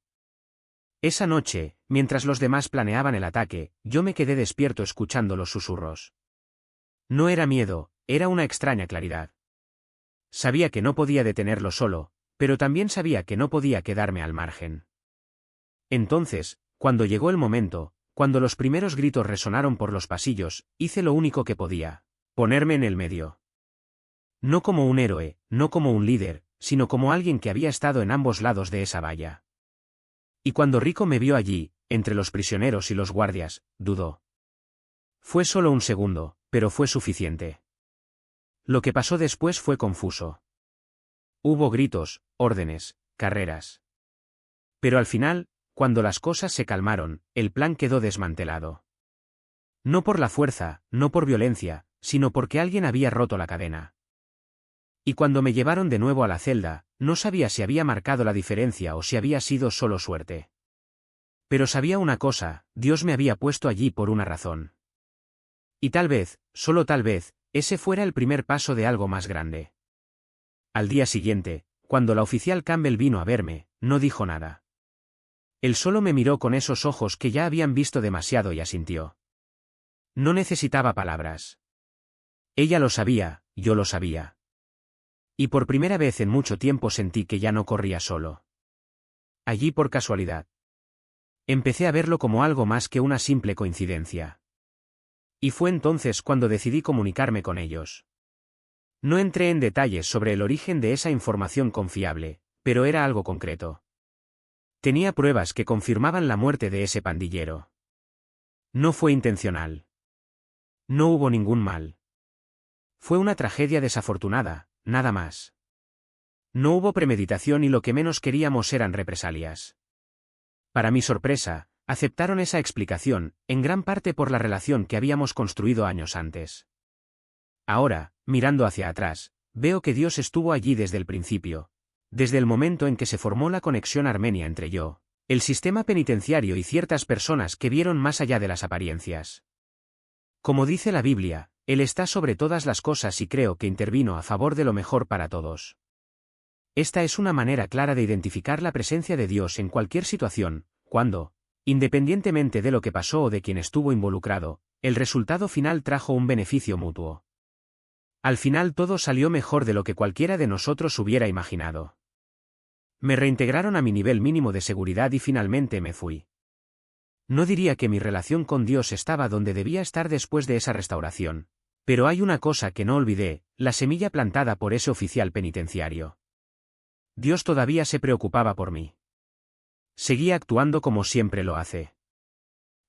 Esa noche, mientras los demás planeaban el ataque, yo me quedé despierto escuchando los susurros. No era miedo, era una extraña claridad. Sabía que no podía detenerlo solo, pero también sabía que no podía quedarme al margen. Entonces, cuando llegó el momento, cuando los primeros gritos resonaron por los pasillos, hice lo único que podía: ponerme en el medio. No como un héroe, no como un líder, sino como alguien que había estado en ambos lados de esa valla. Y cuando Rico me vio allí, entre los prisioneros y los guardias, dudó. Fue solo un segundo, pero fue suficiente. Lo que pasó después fue confuso. Hubo gritos, órdenes, carreras. Pero al final, cuando las cosas se calmaron, el plan quedó desmantelado. No por la fuerza, no por violencia, sino porque alguien había roto la cadena. Y cuando me llevaron de nuevo a la celda, no sabía si había marcado la diferencia o si había sido solo suerte. Pero sabía una cosa: Dios me había puesto allí por una razón. Y tal vez, solo tal vez, ese fuera el primer paso de algo más grande. Al día siguiente, cuando la oficial Campbell vino a verme, no dijo nada. Él solo me miró con esos ojos que ya habían visto demasiado y asintió. No necesitaba palabras. Ella lo sabía, yo lo sabía. Y por primera vez en mucho tiempo sentí que ya no corría solo. Allí por casualidad. Empecé a verlo como algo más que una simple coincidencia. Y fue entonces cuando decidí comunicarme con ellos. No entré en detalles sobre el origen de esa información confiable, pero era algo concreto. Tenía pruebas que confirmaban la muerte de ese pandillero. No fue intencional. No hubo ningún mal. Fue una tragedia desafortunada, nada más. No hubo premeditación y lo que menos queríamos eran represalias. Para mi sorpresa, aceptaron esa explicación, en gran parte por la relación que habíamos construido años antes. Ahora, mirando hacia atrás, veo que Dios estuvo allí desde el principio, desde el momento en que se formó la conexión armenia entre yo, el sistema penitenciario y ciertas personas que vieron más allá de las apariencias. Como dice la Biblia, Él está sobre todas las cosas y creo que intervino a favor de lo mejor para todos. Esta es una manera clara de identificar la presencia de Dios en cualquier situación, cuando, independientemente de lo que pasó o de quien estuvo involucrado, el resultado final trajo un beneficio mutuo. Al final todo salió mejor de lo que cualquiera de nosotros hubiera imaginado. Me reintegraron a mi nivel mínimo de seguridad y finalmente me fui. No diría que mi relación con Dios estaba donde debía estar después de esa restauración, pero hay una cosa que no olvidé: la semilla plantada por ese oficial penitenciario. Dios todavía se preocupaba por mí. Seguía actuando como siempre lo hace.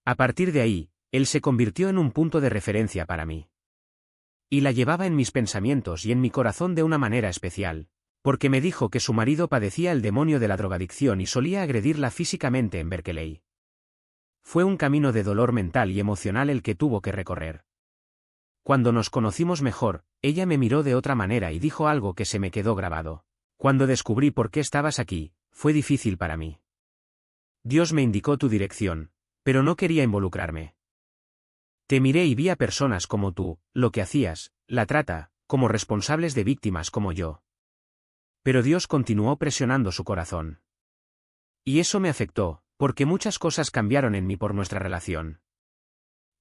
A partir de ahí, Él se convirtió en un punto de referencia para mí. Y la llevaba en mis pensamientos y en mi corazón de una manera especial, porque me dijo que su marido padecía el demonio de la drogadicción y solía agredirla físicamente en Berkeley. Fue un camino de dolor mental y emocional el que tuvo que recorrer. Cuando nos conocimos mejor, ella me miró de otra manera y dijo algo que se me quedó grabado. Cuando descubrí por qué estabas aquí, fue difícil para mí. Dios me indicó tu dirección, pero no quería involucrarme. Te miré y vi a personas como tú, lo que hacías, la trata, como responsables de víctimas como yo. Pero Dios continuó presionando su corazón. Y eso me afectó, porque muchas cosas cambiaron en mí por nuestra relación.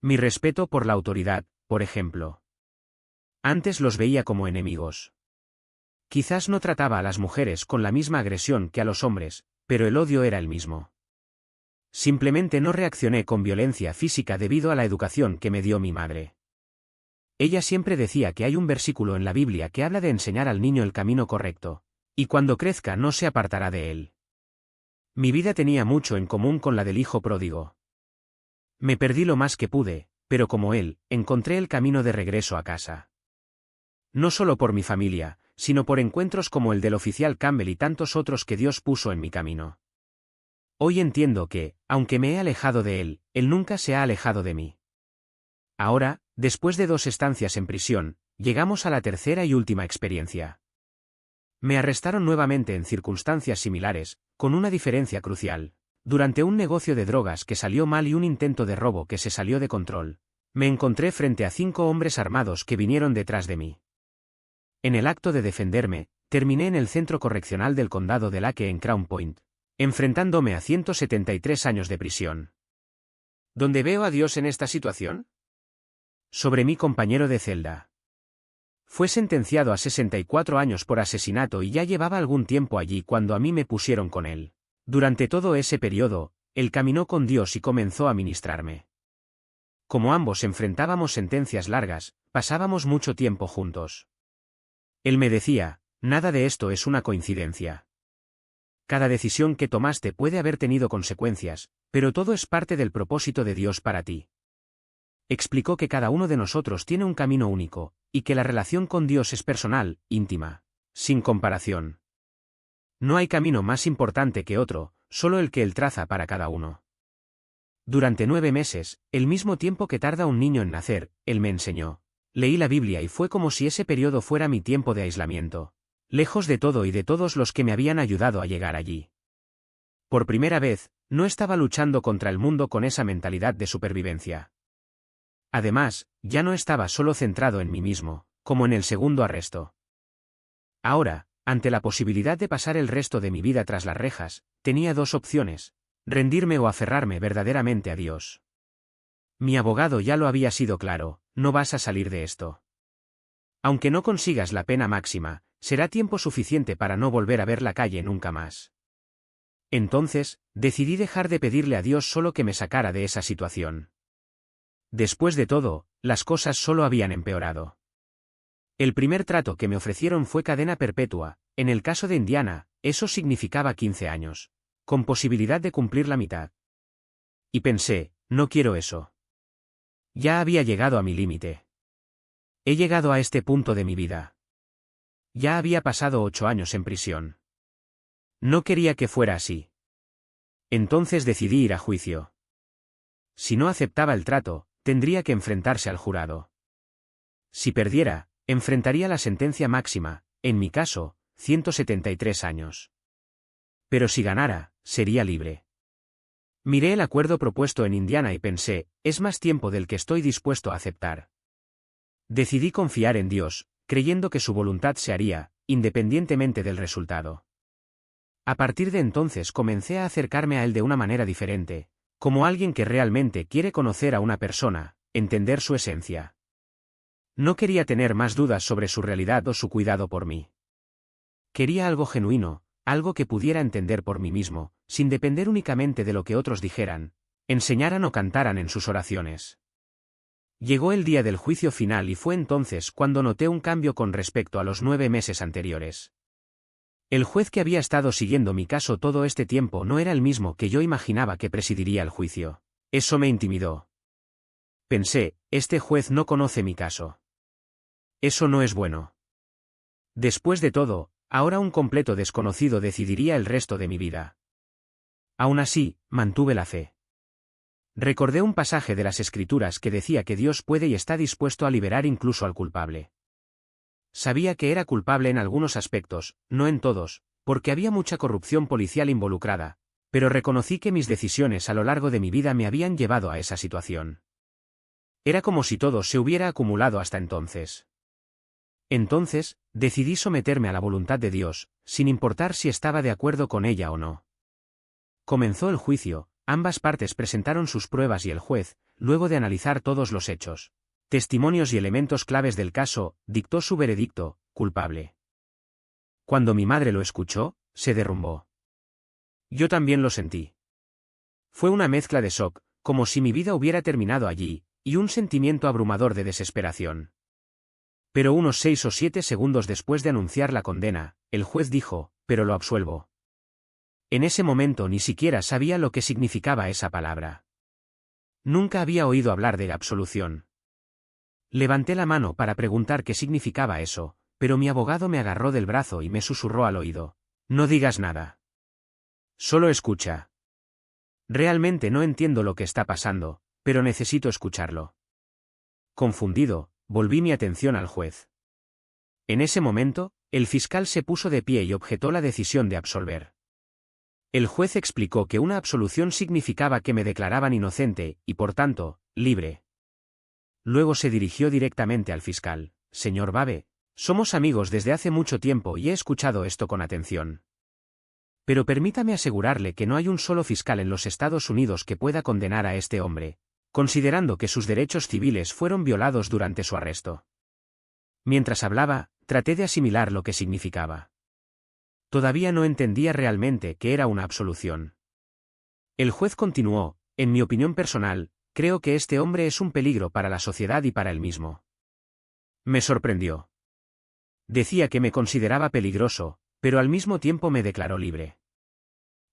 Mi respeto por la autoridad, por ejemplo. Antes los veía como enemigos. Quizás no trataba a las mujeres con la misma agresión que a los hombres, pero el odio era el mismo. Simplemente no reaccioné con violencia física debido a la educación que me dio mi madre. Ella siempre decía que hay un versículo en la Biblia que habla de enseñar al niño el camino correcto, y cuando crezca no se apartará de él. Mi vida tenía mucho en común con la del hijo pródigo. Me perdí lo más que pude, pero como él, encontré el camino de regreso a casa. No solo por mi familia, sino por encuentros como el del oficial Campbell y tantos otros que Dios puso en mi camino. Hoy entiendo que, aunque me he alejado de él, él nunca se ha alejado de mí. Ahora, después de 2 estancias en prisión, llegamos a la tercera y última experiencia. Me arrestaron nuevamente en circunstancias similares, con una diferencia crucial. Durante un negocio de drogas que salió mal y un intento de robo que se salió de control, me encontré frente a 5 hombres armados que vinieron detrás de mí. En el acto de defenderme, terminé en el centro correccional del condado de Lake en Crown Point, enfrentándome a 173 años de prisión. ¿Dónde veo a Dios en esta situación? Sobre mi compañero de celda. Fue sentenciado a 64 años por asesinato y ya llevaba algún tiempo allí cuando a mí me pusieron con él. Durante todo ese periodo, él caminó con Dios y comenzó a ministrarme. Como ambos enfrentábamos sentencias largas, pasábamos mucho tiempo juntos. Él me decía, nada de esto es una coincidencia. Cada decisión que tomaste puede haber tenido consecuencias, pero todo es parte del propósito de Dios para ti. Explicó que cada uno de nosotros tiene un camino único, y que la relación con Dios es personal, íntima, sin comparación. No hay camino más importante que otro, solo el que Él traza para cada uno. Durante 9 meses, el mismo tiempo que tarda un niño en nacer, Él me enseñó. Leí la Biblia y fue como si ese periodo fuera mi tiempo de aislamiento, lejos de todo y de todos los que me habían ayudado a llegar allí. Por primera vez, no estaba luchando contra el mundo con esa mentalidad de supervivencia. Además, ya no estaba solo centrado en mí mismo, como en el segundo arresto. Ahora, ante la posibilidad de pasar el resto de mi vida tras las rejas, tenía 2 opciones: rendirme o aferrarme verdaderamente a Dios. Mi abogado ya lo había sido claro: no vas a salir de esto. Aunque no consigas la pena máxima, será tiempo suficiente para no volver a ver la calle nunca más. Entonces, decidí dejar de pedirle a Dios solo que me sacara de esa situación. Después de todo, las cosas solo habían empeorado. El primer trato que me ofrecieron fue cadena perpetua. En el caso de Indiana, eso significaba 15 años, con posibilidad de cumplir la mitad. Y pensé, no quiero eso. Ya había llegado a mi límite. He llegado a este punto de mi vida. Ya había pasado 8 años en prisión. No quería que fuera así. Entonces decidí ir a juicio. Si no aceptaba el trato, tendría que enfrentarse al jurado. Si perdiera, enfrentaría la sentencia máxima, en mi caso, 173 años. Pero si ganara, sería libre. Miré el acuerdo propuesto en Indiana y pensé, es más tiempo del que estoy dispuesto a aceptar. Decidí confiar en Dios, creyendo que su voluntad se haría, independientemente del resultado. A partir de entonces comencé a acercarme a él de una manera diferente, como alguien que realmente quiere conocer a una persona, entender su esencia. No quería tener más dudas sobre su realidad o su cuidado por mí. Quería algo genuino, algo que pudiera entender por mí mismo, sin depender únicamente de lo que otros dijeran, enseñaran o cantaran en sus oraciones. Llegó el día del juicio final y fue entonces cuando noté un cambio con respecto a los 9 meses anteriores. El juez que había estado siguiendo mi caso todo este tiempo no era el mismo que yo imaginaba que presidiría el juicio. Eso me intimidó. Pensé, este juez no conoce mi caso. Eso no es bueno. Después de todo, ahora un completo desconocido decidiría el resto de mi vida. Aún así, mantuve la fe. Recordé un pasaje de las Escrituras que decía que Dios puede y está dispuesto a liberar incluso al culpable. Sabía que era culpable en algunos aspectos, no en todos, porque había mucha corrupción policial involucrada, pero reconocí que mis decisiones a lo largo de mi vida me habían llevado a esa situación. Era como si todo se hubiera acumulado hasta entonces. Entonces, decidí someterme a la voluntad de Dios, sin importar si estaba de acuerdo con ella o no. Comenzó el juicio, ambas partes presentaron sus pruebas y el juez, luego de analizar todos los hechos, testimonios y elementos claves del caso, dictó su veredicto: culpable. Cuando mi madre lo escuchó, se derrumbó. Yo también lo sentí. Fue una mezcla de shock, como si mi vida hubiera terminado allí, y un sentimiento abrumador de desesperación. Pero unos 6 o 7 segundos después de anunciar la condena, el juez dijo: pero lo absuelvo. En ese momento ni siquiera sabía lo que significaba esa palabra. Nunca había oído hablar de absolución. Levanté la mano para preguntar qué significaba eso, pero mi abogado me agarró del brazo y me susurró al oído: no digas nada. Solo escucha. Realmente no entiendo lo que está pasando, pero necesito escucharlo. Confundido, volví mi atención al juez. En ese momento, el fiscal se puso de pie y objetó la decisión de absolver. El juez explicó que una absolución significaba que me declaraban inocente, y por tanto, libre. Luego se dirigió directamente al fiscal: señor Babe, somos amigos desde hace mucho tiempo y he escuchado esto con atención. Pero permítame asegurarle que no hay un solo fiscal en los Estados Unidos que pueda condenar a este hombre, considerando que sus derechos civiles fueron violados durante su arresto. Mientras hablaba, traté de asimilar lo que significaba. Todavía no entendía realmente qué era una absolución. El juez continuó: en mi opinión personal, creo que este hombre es un peligro para la sociedad y para él mismo. Me sorprendió. Decía que me consideraba peligroso, pero al mismo tiempo me declaró libre.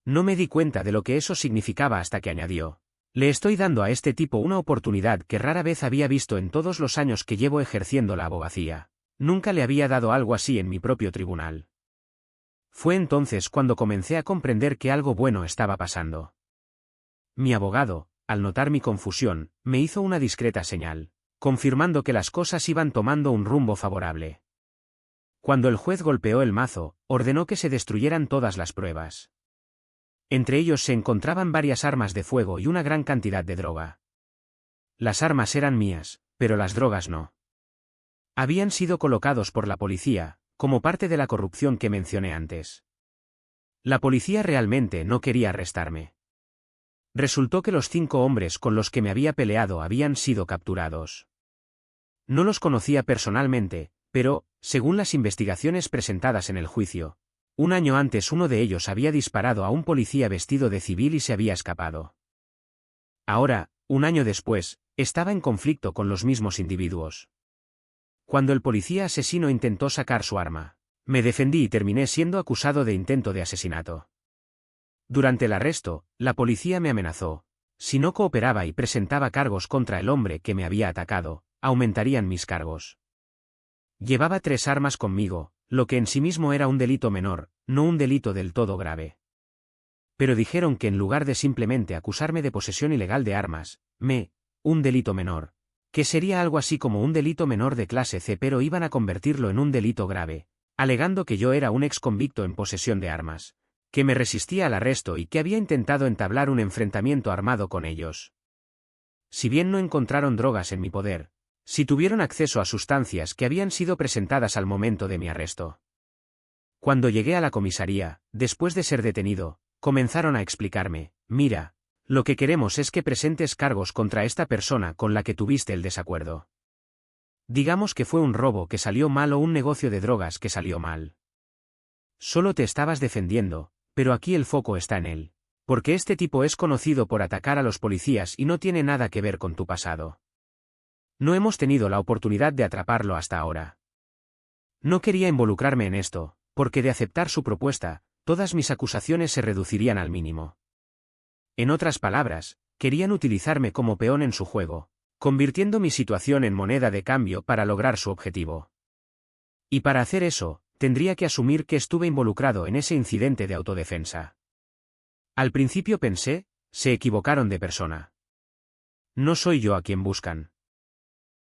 No me di cuenta de lo que eso significaba hasta que añadió: le estoy dando a este tipo una oportunidad que rara vez había visto en todos los años que llevo ejerciendo la abogacía. Nunca le había dado algo así en mi propio tribunal. Fue entonces cuando comencé a comprender que algo bueno estaba pasando. Mi abogado, al notar mi confusión, me hizo una discreta señal, confirmando que las cosas iban tomando un rumbo favorable. Cuando el juez golpeó el mazo, ordenó que se destruyeran todas las pruebas. Entre ellos se encontraban varias armas de fuego y una gran cantidad de droga. Las armas eran mías, pero las drogas no. Habían sido colocados por la policía, como parte de la corrupción que mencioné antes. La policía realmente no quería arrestarme. Resultó que los 5 hombres con los que me había peleado habían sido capturados. No los conocía personalmente, pero, según las investigaciones presentadas en el juicio, un año antes uno de ellos había disparado a un policía vestido de civil y se había escapado. Ahora, un año después, estaba en conflicto con los mismos individuos. Cuando el policía asesino intentó sacar su arma, me defendí y terminé siendo acusado de intento de asesinato. Durante el arresto, la policía me amenazó: si no cooperaba y presentaba cargos contra el hombre que me había atacado, aumentarían mis cargos. Llevaba 3 armas conmigo, lo que en sí mismo era un delito menor, no un delito del todo grave. Pero dijeron que en lugar de simplemente acusarme de posesión ilegal de armas, un delito menor, que sería algo así como un delito menor de clase C, pero iban a convertirlo en un delito grave, alegando que yo era un ex convicto en posesión de armas, que me resistía al arresto y que había intentado entablar un enfrentamiento armado con ellos. Si bien no encontraron drogas en mi poder, sí tuvieron acceso a sustancias que habían sido presentadas al momento de mi arresto. Cuando llegué a la comisaría, después de ser detenido, comenzaron a explicarme: mira, lo que queremos es que presentes cargos contra esta persona con la que tuviste el desacuerdo. Digamos que fue un robo que salió mal o un negocio de drogas que salió mal. Solo te estabas defendiendo, pero aquí el foco está en él, porque este tipo es conocido por atacar a los policías y no tiene nada que ver con tu pasado. No hemos tenido la oportunidad de atraparlo hasta ahora. No quería involucrarme en esto, porque de aceptar su propuesta, todas mis acusaciones se reducirían al mínimo. En otras palabras, querían utilizarme como peón en su juego, convirtiendo mi situación en moneda de cambio para lograr su objetivo. Y para hacer eso, tendría que asumir que estuve involucrado en ese incidente de autodefensa. Al principio pensé: se equivocaron de persona. No soy yo a quien buscan.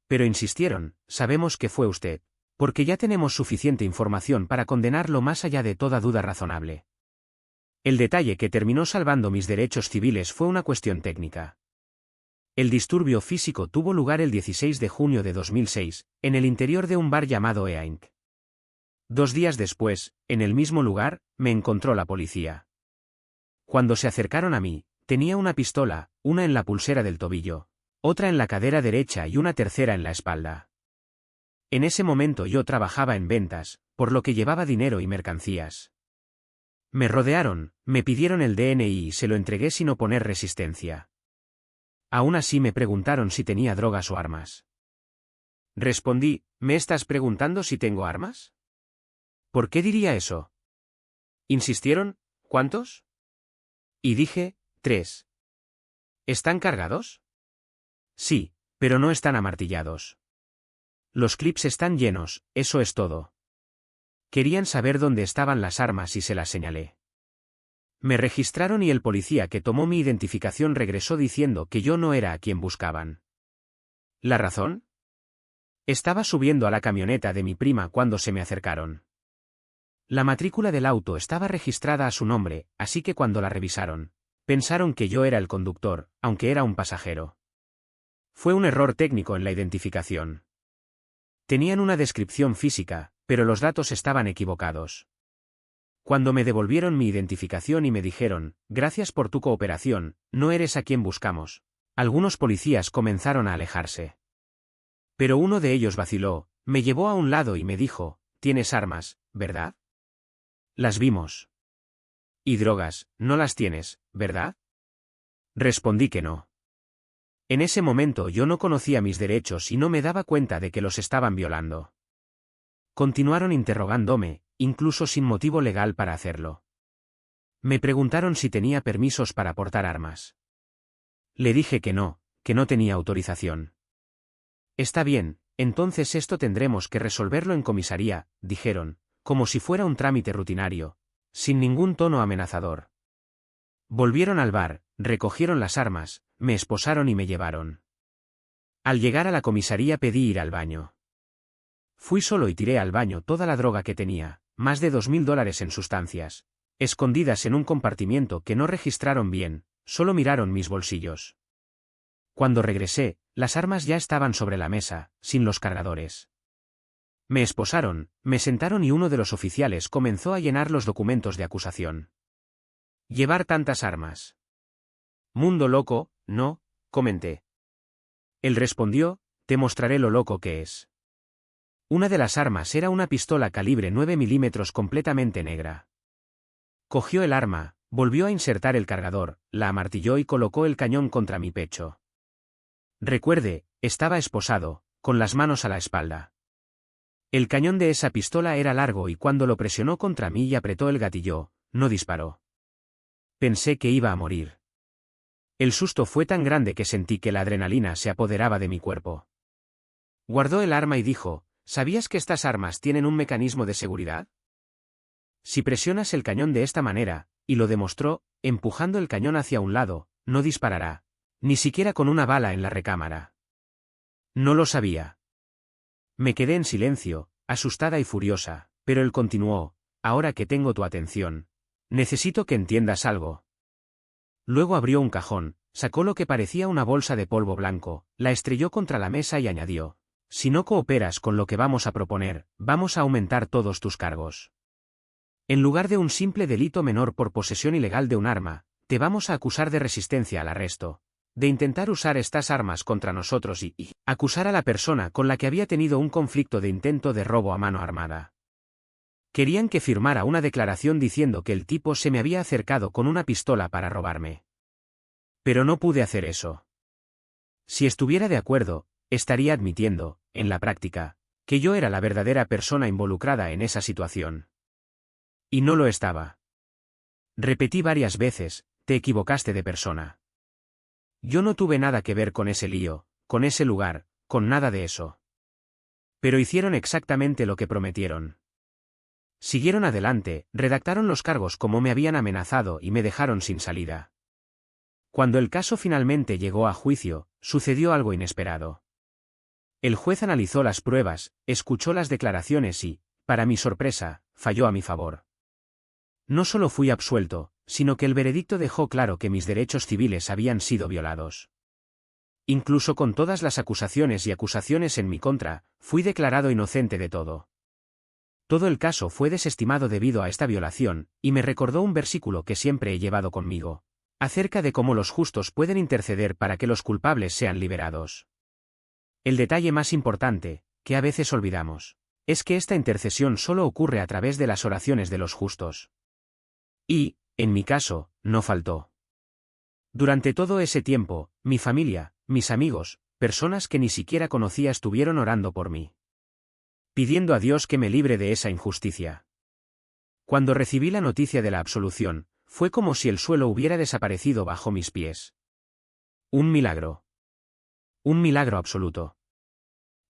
Pero insistieron, sabemos que fue usted, porque ya tenemos suficiente información para condenarlo más allá de toda duda razonable. El detalle que terminó salvando mis derechos civiles fue una cuestión técnica. El disturbio físico tuvo lugar el 16 de junio de 2006, en el interior de un bar llamado E-Inc. 2 días después, en el mismo lugar, me encontró la policía. Cuando se acercaron a mí, tenía una pistola, una en la pulsera del tobillo, otra en la cadera derecha y una tercera en la espalda. En ese momento yo trabajaba en ventas, por lo que llevaba dinero y mercancías. Me rodearon, me pidieron el DNI y se lo entregué sin oponer resistencia. Aún así me preguntaron si tenía drogas o armas. Respondí, ¿me estás preguntando si tengo armas? ¿Por qué diría eso? Insistieron, ¿cuántos? Y dije, 3. ¿Están cargados? Sí, pero no están amartillados. Los clips están llenos, eso es todo. Querían saber dónde estaban las armas y se las señalé. Me registraron y el policía que tomó mi identificación regresó diciendo que yo no era a quien buscaban. ¿La razón? Estaba subiendo a la camioneta de mi prima cuando se me acercaron. La matrícula del auto estaba registrada a su nombre, así que cuando la revisaron, pensaron que yo era el conductor, aunque era un pasajero. Fue un error técnico en la identificación. Tenían una descripción física, pero los datos estaban equivocados. Cuando me devolvieron mi identificación y me dijeron, gracias por tu cooperación, no eres a quien buscamos, algunos policías comenzaron a alejarse. Pero uno de ellos vaciló, me llevó a un lado y me dijo, tienes armas, ¿verdad? Las vimos. Y drogas, no las tienes, ¿verdad? Respondí que no. En ese momento yo no conocía mis derechos y no me daba cuenta de que los estaban violando. Continuaron interrogándome, incluso sin motivo legal para hacerlo. Me preguntaron si tenía permisos para portar armas. Le dije que no tenía autorización. Está bien, entonces esto tendremos que resolverlo en comisaría, dijeron, como si fuera un trámite rutinario, sin ningún tono amenazador. Volvieron al bar, recogieron las armas, me esposaron y me llevaron. Al llegar a la comisaría pedí ir al baño. Fui solo y tiré al baño toda la droga que tenía, más de $2.000 en sustancias, escondidas en un compartimiento que no registraron bien, solo miraron mis bolsillos. Cuando regresé, las armas ya estaban sobre la mesa, sin los cargadores. Me esposaron, me sentaron y uno de los oficiales comenzó a llenar los documentos de acusación. Llevar tantas armas. Mundo loco, ¿no? Comenté. Él respondió, te mostraré lo loco que es. Una de las armas era una pistola calibre 9 milímetros completamente negra. Cogió el arma, volvió a insertar el cargador, la amartilló y colocó el cañón contra mi pecho. Recuerde, estaba esposado, con las manos a la espalda. El cañón de esa pistola era largo y cuando lo presionó contra mí y apretó el gatillo, no disparó. Pensé que iba a morir. El susto fue tan grande que sentí que la adrenalina se apoderaba de mi cuerpo. Guardó el arma y dijo, ¿sabías que estas armas tienen un mecanismo de seguridad? Si presionas el cañón de esta manera, y lo demostró, empujando el cañón hacia un lado, no disparará, ni siquiera con una bala en la recámara. No lo sabía. Me quedé en silencio, asustada y furiosa, pero él continuó, ahora que tengo tu atención, necesito que entiendas algo. Luego abrió un cajón, sacó lo que parecía una bolsa de polvo blanco, la estrelló contra la mesa y añadió, si no cooperas con lo que vamos a proponer, vamos a aumentar todos tus cargos. En lugar de un simple delito menor por posesión ilegal de un arma, te vamos a acusar de resistencia al arresto, de intentar usar estas armas contra nosotros y acusar a la persona con la que había tenido un conflicto de intento de robo a mano armada. Querían que firmara una declaración diciendo que el tipo se me había acercado con una pistola para robarme. Pero no pude hacer eso. Si estuviera de acuerdo, estaría admitiendo, en la práctica, que yo era la verdadera persona involucrada en esa situación. Y no lo estaba. Repetí varias veces, te equivocaste de persona. Yo no tuve nada que ver con ese lío, con ese lugar, con nada de eso. Pero hicieron exactamente lo que prometieron. Siguieron adelante, redactaron los cargos como me habían amenazado y me dejaron sin salida. Cuando el caso finalmente llegó a juicio, sucedió algo inesperado. El juez analizó las pruebas, escuchó las declaraciones y, para mi sorpresa, falló a mi favor. No solo fui absuelto, sino que el veredicto dejó claro que mis derechos civiles habían sido violados. Incluso con todas las acusaciones y acusaciones en mi contra, fui declarado inocente de todo. Todo el caso fue desestimado debido a esta violación, y me recordó un versículo que siempre he llevado conmigo, acerca de cómo los justos pueden interceder para que los culpables sean liberados. El detalle más importante, que a veces olvidamos, es que esta intercesión solo ocurre a través de las oraciones de los justos. Y, en mi caso, no faltó. Durante todo ese tiempo, mi familia, mis amigos, personas que ni siquiera conocía estuvieron orando por mí, pidiendo a Dios que me libre de esa injusticia. Cuando recibí la noticia de la absolución, fue como si el suelo hubiera desaparecido bajo mis pies. Un milagro. Un milagro absoluto.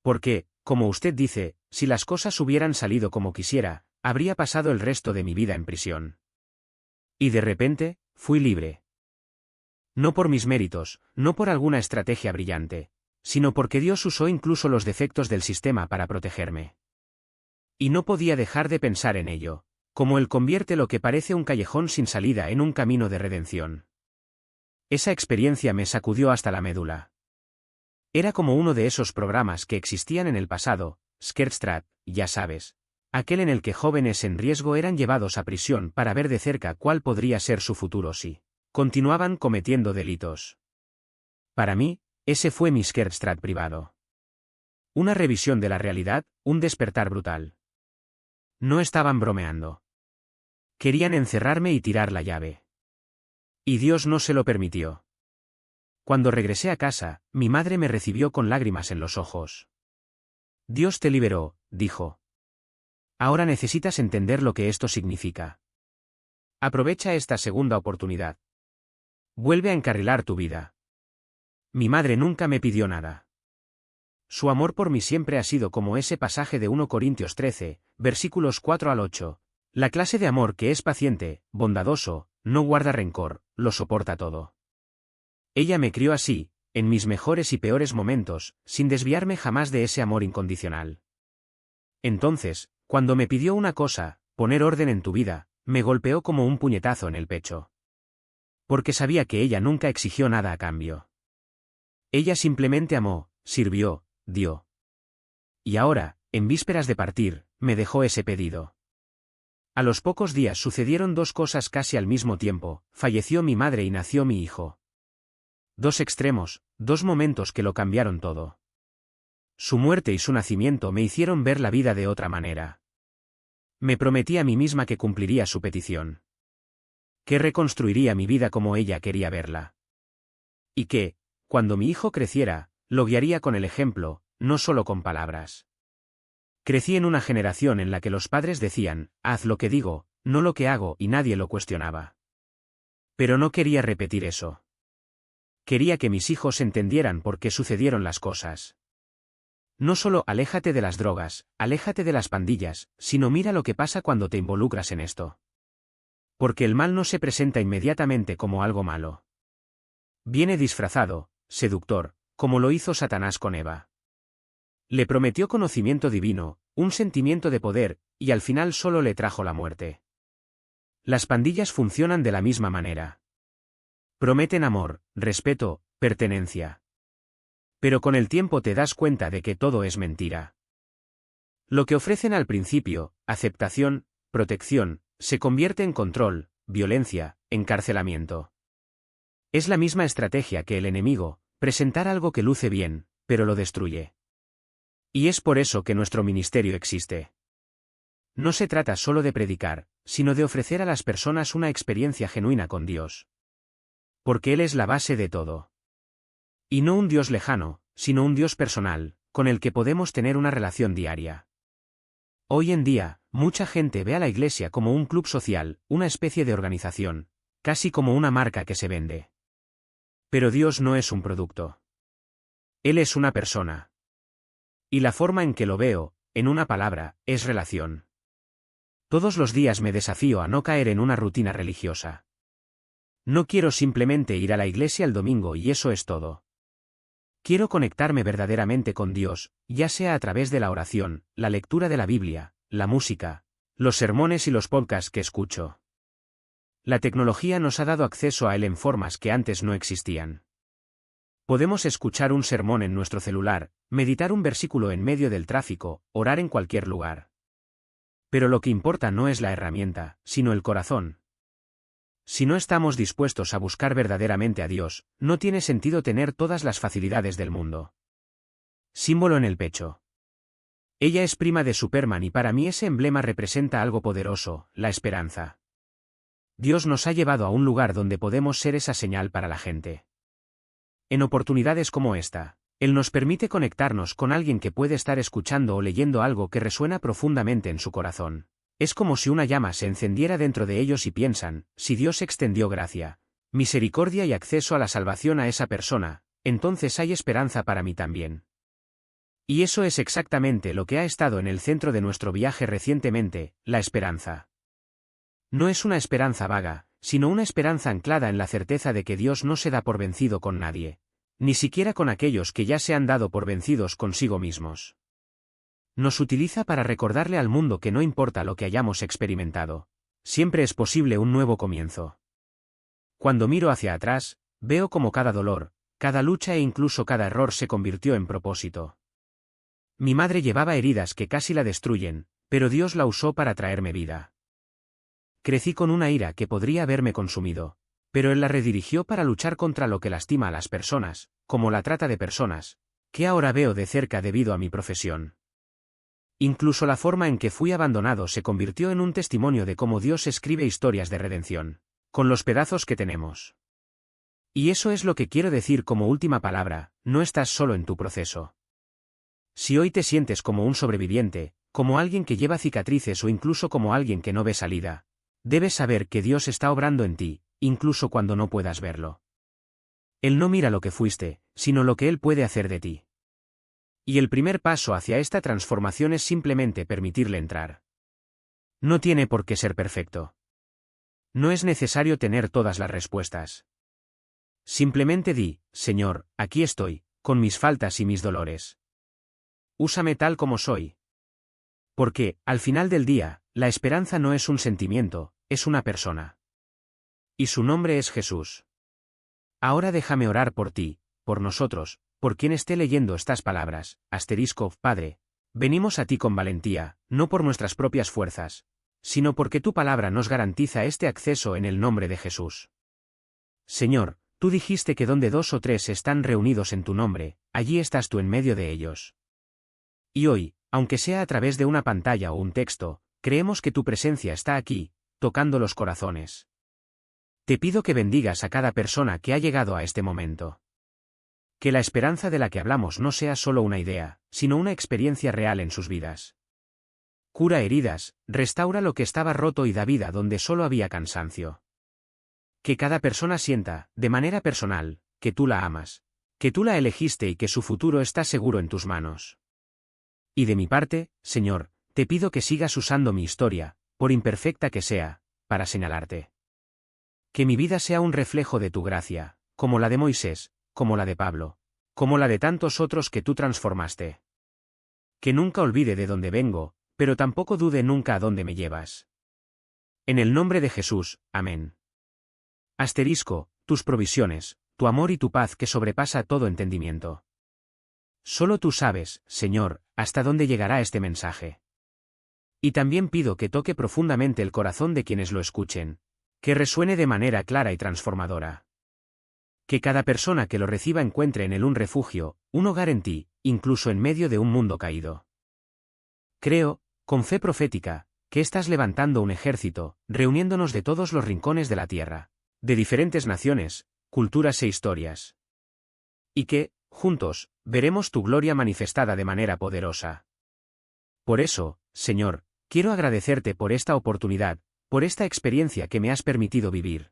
Porque, como usted dice, si las cosas hubieran salido como quisiera, habría pasado el resto de mi vida en prisión. Y de repente, fui libre. No por mis méritos, no por alguna estrategia brillante, sino porque Dios usó incluso los defectos del sistema para protegerme. Y no podía dejar de pensar en ello, como Él convierte lo que parece un callejón sin salida en un camino de redención. Esa experiencia me sacudió hasta la médula. Era como uno de esos programas que existían en el pasado, Skerstrat, ya sabes, aquel en el que jóvenes en riesgo eran llevados a prisión para ver de cerca cuál podría ser su futuro si continuaban cometiendo delitos. Para mí, ese fue mi Skerstrat privado. Una revisión de la realidad, un despertar brutal. No estaban bromeando. Querían encerrarme y tirar la llave. Y Dios no se lo permitió. Cuando regresé a casa, mi madre me recibió con lágrimas en los ojos. Dios te liberó, dijo. Ahora necesitas entender lo que esto significa. Aprovecha esta segunda oportunidad. Vuelve a encarrilar tu vida. Mi madre nunca me pidió nada. Su amor por mí siempre ha sido como ese pasaje de 1 Corintios 13, versículos 4 al 8, la clase de amor que es paciente, bondadoso, no guarda rencor, lo soporta todo. Ella me crió así, en mis mejores y peores momentos, sin desviarme jamás de ese amor incondicional. Entonces, cuando me pidió una cosa, poner orden en tu vida, me golpeó como un puñetazo en el pecho. Porque sabía que ella nunca exigió nada a cambio. Ella simplemente amó, sirvió, dio. Y ahora, en vísperas de partir, me dejó ese pedido. A los pocos días sucedieron dos cosas casi al mismo tiempo, falleció mi madre y nació mi hijo. Dos extremos, dos momentos que lo cambiaron todo. Su muerte y su nacimiento me hicieron ver la vida de otra manera. Me prometí a mí misma que cumpliría su petición. Que reconstruiría mi vida como ella quería verla. Y que, cuando mi hijo creciera, lo guiaría con el ejemplo, no solo con palabras. Crecí en una generación en la que los padres decían, haz lo que digo, no lo que hago, y nadie lo cuestionaba. Pero no quería repetir eso. Quería que mis hijos entendieran por qué sucedieron las cosas. No solo aléjate de las drogas, aléjate de las pandillas, sino mira lo que pasa cuando te involucras en esto. Porque el mal no se presenta inmediatamente como algo malo. Viene disfrazado, seductor, como lo hizo Satanás con Eva. Le prometió conocimiento divino, un sentimiento de poder, y al final solo le trajo la muerte. Las pandillas funcionan de la misma manera. Prometen amor, respeto, pertenencia. Pero con el tiempo te das cuenta de que todo es mentira. Lo que ofrecen al principio, aceptación, protección, se convierte en control, violencia, encarcelamiento. Es la misma estrategia que el enemigo, presentar algo que luce bien, pero lo destruye. Y es por eso que nuestro ministerio existe. No se trata solo de predicar, sino de ofrecer a las personas una experiencia genuina con Dios. Porque Él es la base de todo. Y no un Dios lejano, sino un Dios personal, con el que podemos tener una relación diaria. Hoy en día, mucha gente ve a la iglesia como un club social, una especie de organización, casi como una marca que se vende. Pero Dios no es un producto. Él es una persona. Y la forma en que lo veo, en una palabra, es relación. Todos los días me desafío a no caer en una rutina religiosa. No quiero simplemente ir a la iglesia el domingo y eso es todo. Quiero conectarme verdaderamente con Dios, ya sea a través de la oración, la lectura de la Biblia, la música, los sermones y los podcasts que escucho. La tecnología nos ha dado acceso a Él en formas que antes no existían. Podemos escuchar un sermón en nuestro celular, meditar un versículo en medio del tráfico, orar en cualquier lugar. Pero lo que importa no es la herramienta, sino el corazón. Si no estamos dispuestos a buscar verdaderamente a Dios, no tiene sentido tener todas las facilidades del mundo. Símbolo en el pecho. Ella es prima de Superman y para mí ese emblema representa algo poderoso, la esperanza. Dios nos ha llevado a un lugar donde podemos ser esa señal para la gente. En oportunidades como esta, Él nos permite conectarnos con alguien que puede estar escuchando o leyendo algo que resuena profundamente en su corazón. Es como si una llama se encendiera dentro de ellos y piensan, si Dios extendió gracia, misericordia y acceso a la salvación a esa persona, entonces hay esperanza para mí también. Y eso es exactamente lo que ha estado en el centro de nuestro viaje recientemente, la esperanza. No es una esperanza vaga, sino una esperanza anclada en la certeza de que Dios no se da por vencido con nadie, ni siquiera con aquellos que ya se han dado por vencidos consigo mismos. Nos utiliza para recordarle al mundo que no importa lo que hayamos experimentado, siempre es posible un nuevo comienzo. Cuando miro hacia atrás, veo como cada dolor, cada lucha e incluso cada error se convirtió en propósito. Mi madre llevaba heridas que casi la destruyen, pero Dios la usó para traerme vida. Crecí con una ira que podría haberme consumido, pero Él la redirigió para luchar contra lo que lastima a las personas, como la trata de personas, que ahora veo de cerca debido a mi profesión. Incluso la forma en que fui abandonado se convirtió en un testimonio de cómo Dios escribe historias de redención, con los pedazos que tenemos. Y eso es lo que quiero decir como última palabra, no estás solo en tu proceso. Si hoy te sientes como un sobreviviente, como alguien que lleva cicatrices o incluso como alguien que no ve salida, debes saber que Dios está obrando en ti, incluso cuando no puedas verlo. Él no mira lo que fuiste, sino lo que Él puede hacer de ti. Y el primer paso hacia esta transformación es simplemente permitirle entrar. No tiene por qué ser perfecto. No es necesario tener todas las respuestas. Simplemente di, Señor, aquí estoy, con mis faltas y mis dolores. Úsame tal como soy. Porque, al final del día, la esperanza no es un sentimiento, es una persona. Y su nombre es Jesús. Ahora déjame orar por ti, por nosotros, por quien esté leyendo estas palabras, Padre, venimos a ti con valentía, no por nuestras propias fuerzas, sino porque tu palabra nos garantiza este acceso en el nombre de Jesús. Señor, tú dijiste que donde 2 o 3 están reunidos en tu nombre, allí estás tú en medio de ellos. Y hoy, aunque sea a través de una pantalla o un texto, creemos que tu presencia está aquí, tocando los corazones. Te pido que bendigas a cada persona que ha llegado a este momento. Que la esperanza de la que hablamos no sea solo una idea, sino una experiencia real en sus vidas. Cura heridas, restaura lo que estaba roto y da vida donde solo había cansancio. Que cada persona sienta, de manera personal, que tú la amas, que tú la elegiste y que su futuro está seguro en tus manos. Y de mi parte, Señor, te pido que sigas usando mi historia, por imperfecta que sea, para señalarte. Que mi vida sea un reflejo de tu gracia, como la de Moisés, como la de Pablo, como la de tantos otros que tú transformaste. Que nunca olvide de dónde vengo, pero tampoco dude nunca a dónde me llevas. En el nombre de Jesús, amén. Tus provisiones, tu amor y tu paz que sobrepasa todo entendimiento. Solo tú sabes, Señor, hasta dónde llegará este mensaje. Y también pido que toque profundamente el corazón de quienes lo escuchen, que resuene de manera clara y transformadora. Que cada persona que lo reciba encuentre en él un refugio, un hogar en ti, incluso en medio de un mundo caído. Creo, con fe profética, que estás levantando un ejército, reuniéndonos de todos los rincones de la tierra, de diferentes naciones, culturas e historias. Y que, juntos, veremos tu gloria manifestada de manera poderosa. Por eso, Señor, quiero agradecerte por esta oportunidad, por esta experiencia que me has permitido vivir.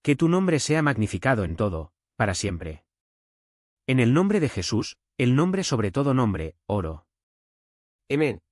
Que tu nombre sea magnificado en todo, para siempre. En el nombre de Jesús, el nombre sobre todo nombre, oro. Amén.